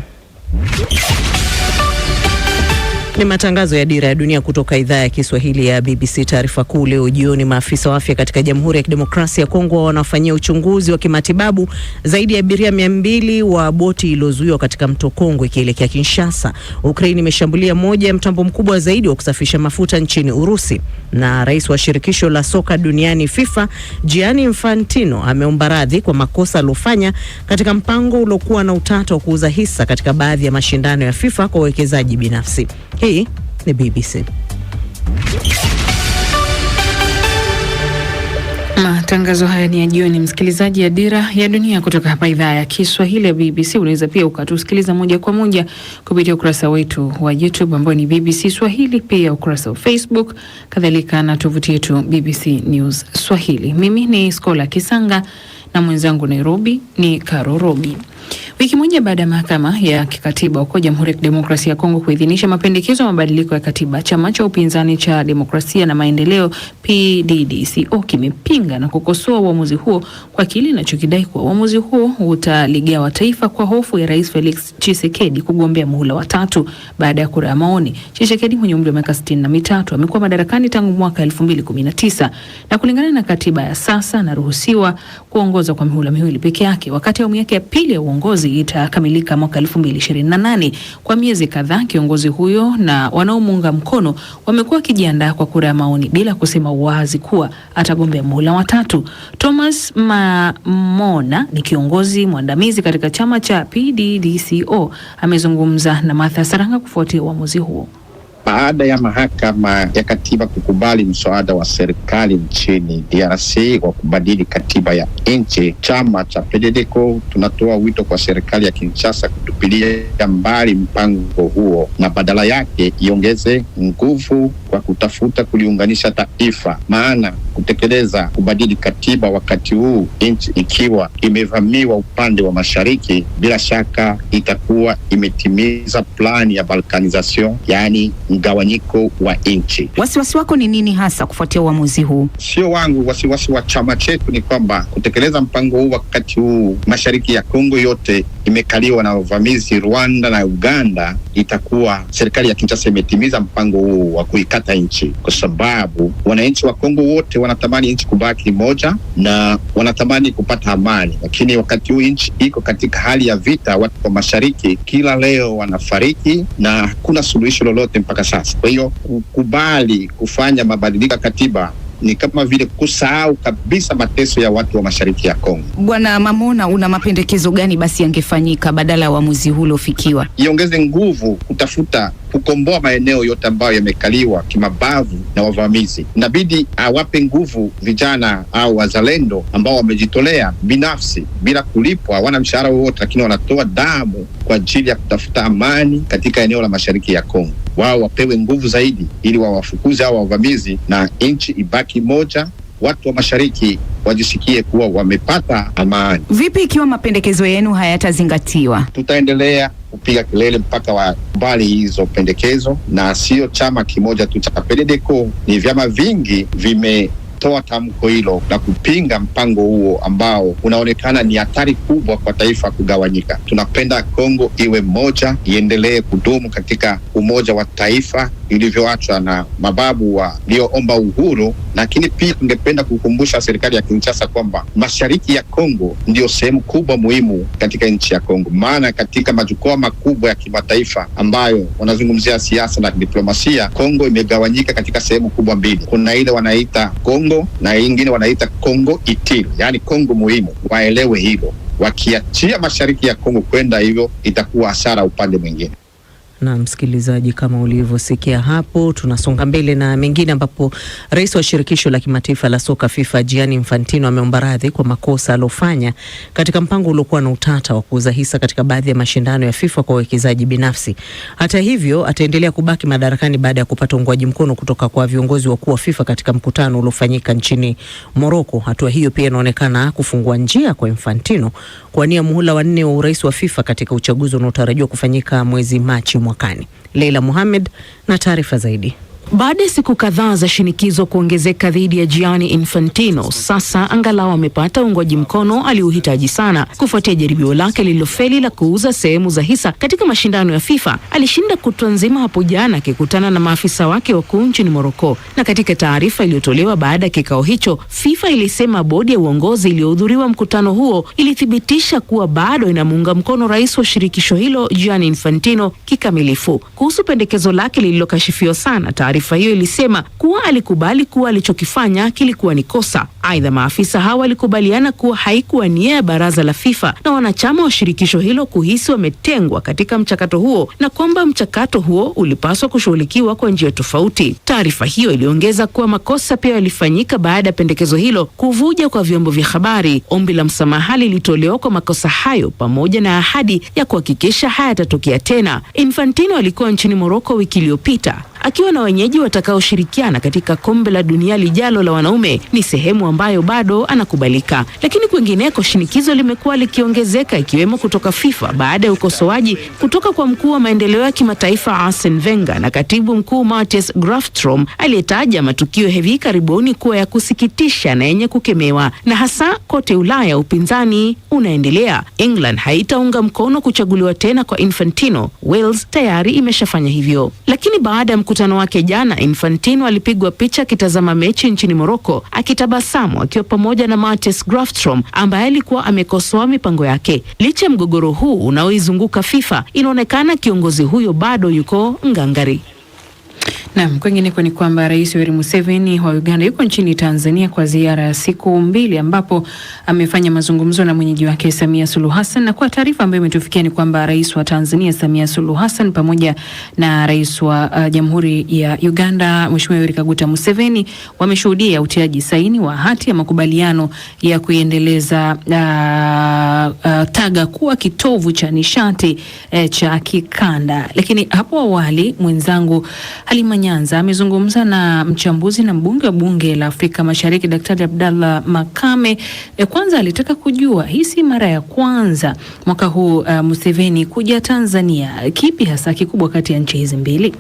Ni matangazo ya Dira ya Dunia kutoka idhaa ya Kiswahili ya BBC. Taarifa kuu leo jioni, maafisa wa afya katika Jamhuri ya Kidemokrasia ya Kongo wanafanyia uchunguzi wa kimatibabu zaidi ya abiria 200 wa boti iliyozuiwa katika mto Kongo ikielekea Kinshasa. Ukraine imeshambulia moja ya mtambo mkubwa zaidi wa kusafisha mafuta nchini Urusi. Na rais wa shirikisho la soka duniani FIFA, Gianni Infantino, ameomba radhi kwa makosa aliyofanya katika mpango uliokuwa na utata wa kuuza hisa katika baadhi ya mashindano ya FIFA kwa wawekezaji binafsi. Hii ni BBC. Matangazo haya ni ya jioni, msikilizaji, ya Dira ya Dunia kutoka hapa idhaa ya Kiswahili ya BBC. Unaweza pia ukatusikiliza moja kwa moja kupitia ukurasa wetu wa YouTube ambao ni BBC Swahili, pia ukurasa wa Facebook, kadhalika na tovuti yetu BBC News Swahili. Mimi ni Skola Kisanga na mwenzangu Nairobi ni Karo Robi. Wiki moja baada ya mahakama ya kikatiba huko Jamhuri ya Kidemokrasia ya Kongo kuidhinisha mapendekezo ya mabadiliko ya katiba, chama cha upinzani cha Demokrasia na Maendeleo PDDCO kimepinga na kukosoa uamuzi huo kwa kile inachokidai kuwa uamuzi huo utaligawa taifa kwa hofu ya Rais Felix Tshisekedi kugombea muhula wa 3 baada ya kura ya maoni. Tshisekedi mwenye umri wa miaka 63 amekuwa madarakani tangu mwaka 2019 na kulingana na katiba ya sasa anaruhusiwa kuongoza kwa mihula miwili peke yake, wakati awamu yake ya pili ya uongozi itakamilika mwaka 2028. Kwa miezi kadhaa kiongozi huyo na wanaomuunga mkono wamekuwa wakijiandaa kwa kura ya maoni bila kusema wazi kuwa atagombea muhula wa 3. Thomas Mamona ni kiongozi mwandamizi katika chama cha PDDCO, amezungumza na Martha Saranga kufuatia uamuzi huo. Baada ya mahakama ya katiba kukubali mswada wa serikali nchini DRC wa kubadili katiba ya nchi, chama cha PDDCO tunatoa wito kwa serikali ya Kinshasa kutupilia mbali mpango huo na badala yake iongeze nguvu kwa kutafuta kuliunganisha taifa, maana kutekeleza kubadili katiba wakati huu nchi ikiwa imevamiwa upande wa mashariki, bila shaka itakuwa imetimiza plani ya balkanization, yani mgawanyiko wa nchi. Wasiwasi wako ni nini hasa kufuatia uamuzi huu? Sio wangu, wasiwasi wa chama chetu ni kwamba kutekeleza mpango huu wakati huu mashariki ya Kongo yote imekaliwa na wavamizi Rwanda na Uganda, itakuwa serikali ya Kinshasa imetimiza mpango huu wa kuikata nchi, kwa sababu wananchi wa Kongo wote wanatamani nchi kubaki moja na wanatamani kupata amani, lakini wakati huu nchi iko katika hali ya vita. Watu wa mashariki kila leo wanafariki na hakuna suluhisho lolote mpaka sasa. Kwa hiyo kukubali kufanya mabadiliko ya katiba ni kama vile kusahau kabisa mateso ya watu wa mashariki ya Kongo. Bwana Mamona, una mapendekezo gani basi yangefanyika badala ya uamuzi huu uliofikiwa? Iongeze nguvu kutafuta kukomboa maeneo yote ambayo yamekaliwa kimabavu na wavamizi. Inabidi awape nguvu vijana au wazalendo ambao wamejitolea binafsi bila kulipwa, hawana mshahara wowote, lakini wanatoa damu kwa ajili ya kutafuta amani katika eneo la mashariki ya Kongo. Wao wapewe nguvu zaidi ili wawafukuze hao wavamizi na nchi ibaki moja, watu wa mashariki wajisikie kuwa wamepata amani. Vipi ikiwa mapendekezo yenu hayatazingatiwa? Tutaendelea kupiga kelele mpaka wakubali hizo pendekezo, na sio chama kimoja tu cha PDDCO, ni vyama vingi vimetoa tamko hilo la kupinga mpango huo ambao unaonekana ni hatari kubwa kwa taifa kugawanyika. Tunapenda Kongo iwe moja, iendelee kudumu katika umoja wa taifa ilivyoachwa na mababu walioomba uhuru, lakini pia tungependa kukumbusha serikali ya Kinshasa kwamba mashariki ya Kongo ndio sehemu kubwa muhimu katika nchi ya Kongo, maana katika majukwaa makubwa ya kimataifa ambayo wanazungumzia siasa na diplomasia, Kongo imegawanyika katika sehemu kubwa mbili. Kuna ile wanaita Kongo na ingine wanaita Kongo Itili, yani Kongo muhimu. Waelewe hilo, wakiachia mashariki ya Kongo kwenda hivyo itakuwa hasara upande mwingine. Na msikilizaji, kama ulivyosikia hapo, tunasonga mbele na mengine, ambapo rais wa shirikisho la kimataifa la soka FIFA Gianni Infantino ameomba radhi kwa makosa alofanya katika mpango uliokuwa na utata wa kuuza hisa katika baadhi ya mashindano ya FIFA kwa wawekezaji binafsi. Hata hivyo, ataendelea kubaki madarakani baada ya kupata uungwaji mkono kutoka kwa viongozi wakuu wa FIFA katika mkutano uliofanyika nchini Morocco. Hatua hiyo pia inaonekana kufungua njia kwa Infantino kuwania muhula wa 4 wa urais wa FIFA katika uchaguzi unaotarajiwa kufanyika mwezi Machi mwakani. Leila Mohamed na taarifa zaidi. Baada ya siku kadhaa za shinikizo kuongezeka dhidi ya Gianni Infantino, sasa angalau amepata uungwaji mkono aliuhitaji sana kufuatia jaribio lake lililofeli la kuuza sehemu za hisa katika mashindano ya FIFA. Alishinda kutwa nzima hapo jana akikutana na maafisa wake wakuu nchini Morocco, na katika taarifa iliyotolewa baada ya kikao hicho, FIFA ilisema bodi ya uongozi iliyohudhuriwa mkutano huo ilithibitisha kuwa bado inamuunga mkono rais wa shirikisho hilo Gianni Infantino kikamilifu. Kuhusu pendekezo lake lililokashifiwa sana, taarifa hiyo ilisema kuwa alikubali kuwa alichokifanya kilikuwa ni kosa. Aidha, maafisa hawa walikubaliana kuwa haikuwa nia ya baraza la FIFA na wanachama wa shirikisho hilo kuhisi wametengwa katika mchakato huo, na kwamba mchakato huo ulipaswa kushughulikiwa kwa njia tofauti. Taarifa hiyo iliongeza kuwa makosa pia yalifanyika baada ya pendekezo hilo kuvuja kwa vyombo vya habari. Ombi la msamaha lilitolewa kwa makosa hayo pamoja na ahadi ya kuhakikisha hayatatokea tena. Infantino alikuwa nchini Morocco wiki iliyopita akiwa na wenyeji watakaoshirikiana katika kombe la dunia lijalo la wanaume, ni sehemu ambayo bado anakubalika. Lakini kwingineko shinikizo limekuwa likiongezeka, ikiwemo kutoka FIFA baada ya ukosoaji kutoka kwa mkuu wa maendeleo ya kimataifa Arsene Wenger na katibu mkuu Matthias Grafstrom aliyetaja matukio hivi karibuni kuwa ya kusikitisha na yenye kukemewa. Na hasa kote Ulaya upinzani unaendelea. England haitaunga mkono kuchaguliwa tena kwa Infantino. Wales tayari imeshafanya hivyo. Lakini baada ya mkutano wake jana, Infantino alipigwa picha akitazama mechi nchini Morocco akitabasamu akiwa pamoja na Matthias Grafstrom ambaye alikuwa amekosoa mipango yake. Licha ya mgogoro huu unaoizunguka FIFA, inaonekana kiongozi huyo bado yuko ngangari. Naam, kwingineko ni kwamba Rais Yoweri Museveni wa Uganda yuko nchini Tanzania kwa ziara ya siku 2 ambapo amefanya mazungumzo na mwenyeji wake Samia Suluhu Hassan, na kwa taarifa ambayo imetufikia ni kwamba Rais wa Tanzania Samia Suluhu Hassan pamoja na Rais wa Jamhuri ya Uganda Mheshimiwa Yoweri Kaguta Museveni wameshuhudia utiaji saini wa hati ya makubaliano ya kuendeleza Taga kuwa kitovu cha nishati cha kikanda. Lakini hapo awali mwenzangu Halima Nyanza amezungumza na mchambuzi na mbunge wa bunge la Afrika Mashariki Daktari Abdallah Makame. Kwanza alitaka kujua hii si mara ya kwanza mwaka huu Museveni kuja Tanzania. Kipi hasa kikubwa kati ya nchi hizi mbili?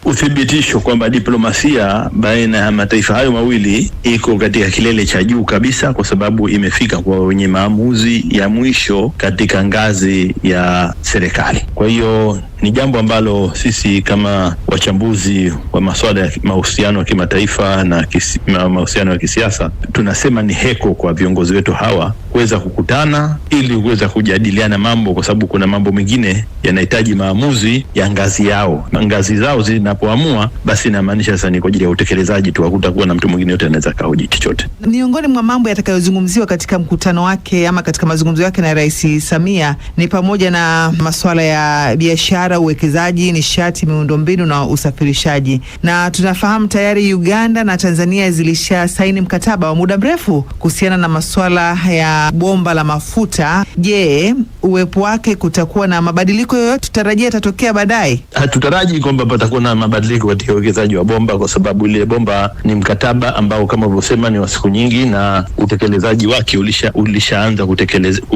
Uthibitisho kwamba diplomasia baina ya mataifa hayo mawili iko katika kilele cha juu kabisa, kwa sababu imefika kwa wenye maamuzi ya mwisho katika ngazi ya serikali. Kwa hiyo ni jambo ambalo sisi kama wachambuzi wa masuala ya mahusiano ya kimataifa na mahusiano ya kisiasa tunasema ni heko kwa viongozi wetu hawa kuweza kukutana ili kuweza kujadiliana mambo, kwa sababu kuna mambo mengine yanahitaji maamuzi ya ngazi yao. Ngazi zao zinapoamua basi inamaanisha sasa ni kwa ajili ya utekelezaji tu, hakutakuwa na mtu mwingine yote anaweza kahoji chochote. Miongoni mwa mambo yatakayozungumziwa katika mkutano wake ama katika mazungumzo yake na Rais Samia ni pamoja na masuala ya biashara, uwekezaji, nishati, miundombinu na usafirishaji. Na tunafahamu tayari Uganda na Tanzania zilisha saini mkataba wa muda mrefu kuhusiana na masuala ya bomba la mafuta. Je, uwepo wake kutakuwa na mabadiliko yoyote tutarajia yatatokea baadaye? Hatutaraji kwamba patakuwa na mabadiliko katika uwekezaji wa bomba, kwa sababu ile bomba ni mkataba ambao kama ulivyosema ni wa siku nyingi na utekelezaji wake ulishaanza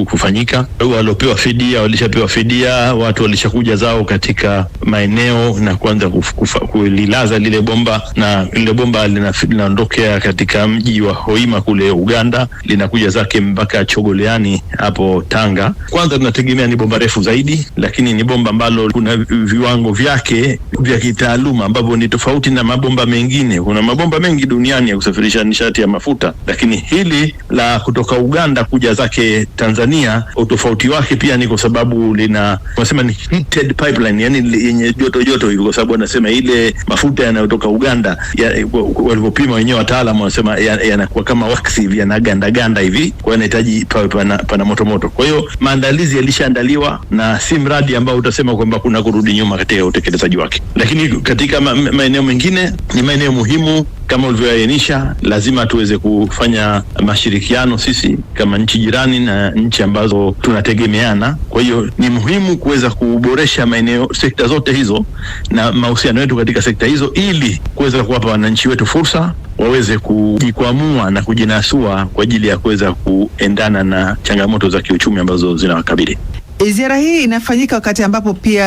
kufanyika. Waliopewa fidia walishapewa fidia, watu walishakuja zao katika maeneo na kuanza kulilaza lile bomba, na lile bomba linaondokea katika mji wa Hoima kule Uganda, linakuja zake mpaka Chogoleani hapo Tanga. Kwanza tunategemea ni bomba refu zaidi, lakini ni bomba ambalo kuna viwango vyake vya kitaaluma ambavyo ni tofauti na mabomba mengine. Kuna mabomba mengi duniani ya kusafirisha nishati ya mafuta, lakini hili la kutoka Uganda kuja zake Tanzania utofauti wake pia ni kwa sababu wanasema ni heated pipeline, yani yenye joto hivi, kwa sababu wanasema ile mafuta yanayotoka Uganda walivyopima wenyewe wataalamu wanasema yanakuwa kama wax hivi, yanaganda hivi, kwa inahitaji pana moto. Kwa hiyo maandalizi yalishaandaliwa na si mradi ambao utasema kwamba kuna kurudi nyuma katika utekelezaji wake. Lakini katika maeneo mengine ni maeneo muhimu kama ulivyoainisha, lazima tuweze kufanya mashirikiano sisi kama nchi jirani na nchi ambazo tunategemeana. Kwa hiyo ni muhimu kuweza kuboresha sekta zote hizo na mahusiano yetu katika sekta hizo, ili kuweza kuwapa wananchi wetu fursa waweze kujikwamua na kujinasua kwa ajili ya kuweza kuendana na changamoto za kiuchumi ambazo zinawakabili. Ziara hii inafanyika wakati ambapo pia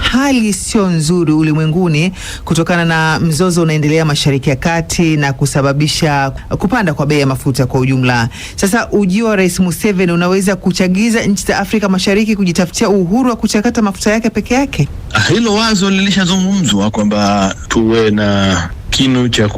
hali sio nzuri ulimwenguni kutokana na mzozo unaendelea Mashariki ya Kati na kusababisha kupanda kwa bei ya mafuta kwa ujumla. Sasa ujio wa Rais Museveni unaweza kuchagiza nchi za Afrika Mashariki kujitafutia uhuru wa kuchakata mafuta yake peke yake? Hilo wazo lilishazungumzwa kwamba tuwe na kinu cha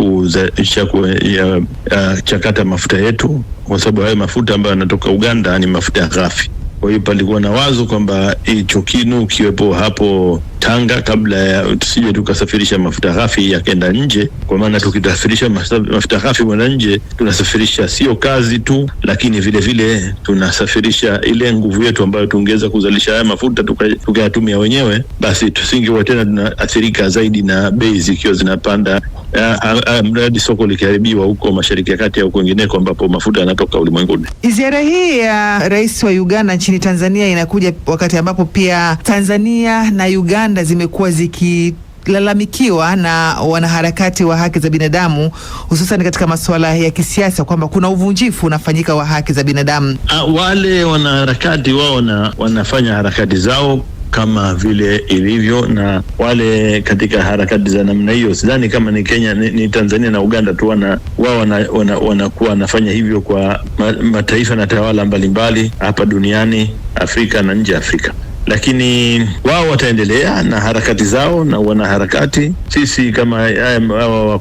chakata mafuta yetu, kwa sababu hayo mafuta ambayo yanatoka Uganda ni mafuta ghafi. Kwa hiyo palikuwa na wazo kwamba hicho kinu kiwepo hapo Tanga kabla ya tusije tukasafirisha mafuta ghafi yakaenda nje, kwa maana tukisafirisha mafuta ghafi kwenda nje tunasafirisha sio kazi tu, lakini vile vile tunasafirisha ile nguvu yetu ambayo tungeweza kuzalisha haya mafuta tukayatumia wenyewe, basi tusingekuwa tena tunaathirika zaidi na bei zikiwa zinapanda, mradi soko likiharibiwa huko Mashariki ya Kati au kwingineko ambapo mafuta yanatoka ulimwenguni. Ziara hii ya Rais wa Uganda nchini Tanzania inakuja wakati ambapo pia Tanzania na Uganda zimekuwa imelalamikiwa na wanaharakati wa haki za binadamu, hususan katika masuala ya kisiasa, kwamba kuna uvunjifu unafanyika wa haki za binadamu. Wale wanaharakati wao wanafanya harakati zao kama vile ilivyo, na wale katika harakati za namna hiyo, sidhani kama ni Kenya, ni Tanzania na Uganda tu wanakuwa wanafanya hivyo kwa mataifa na tawala mbalimbali hapa duniani, Afrika na nje ya Afrika. Lakini wao wataendelea na harakati zao na wanaharakati. Sisi kama hawa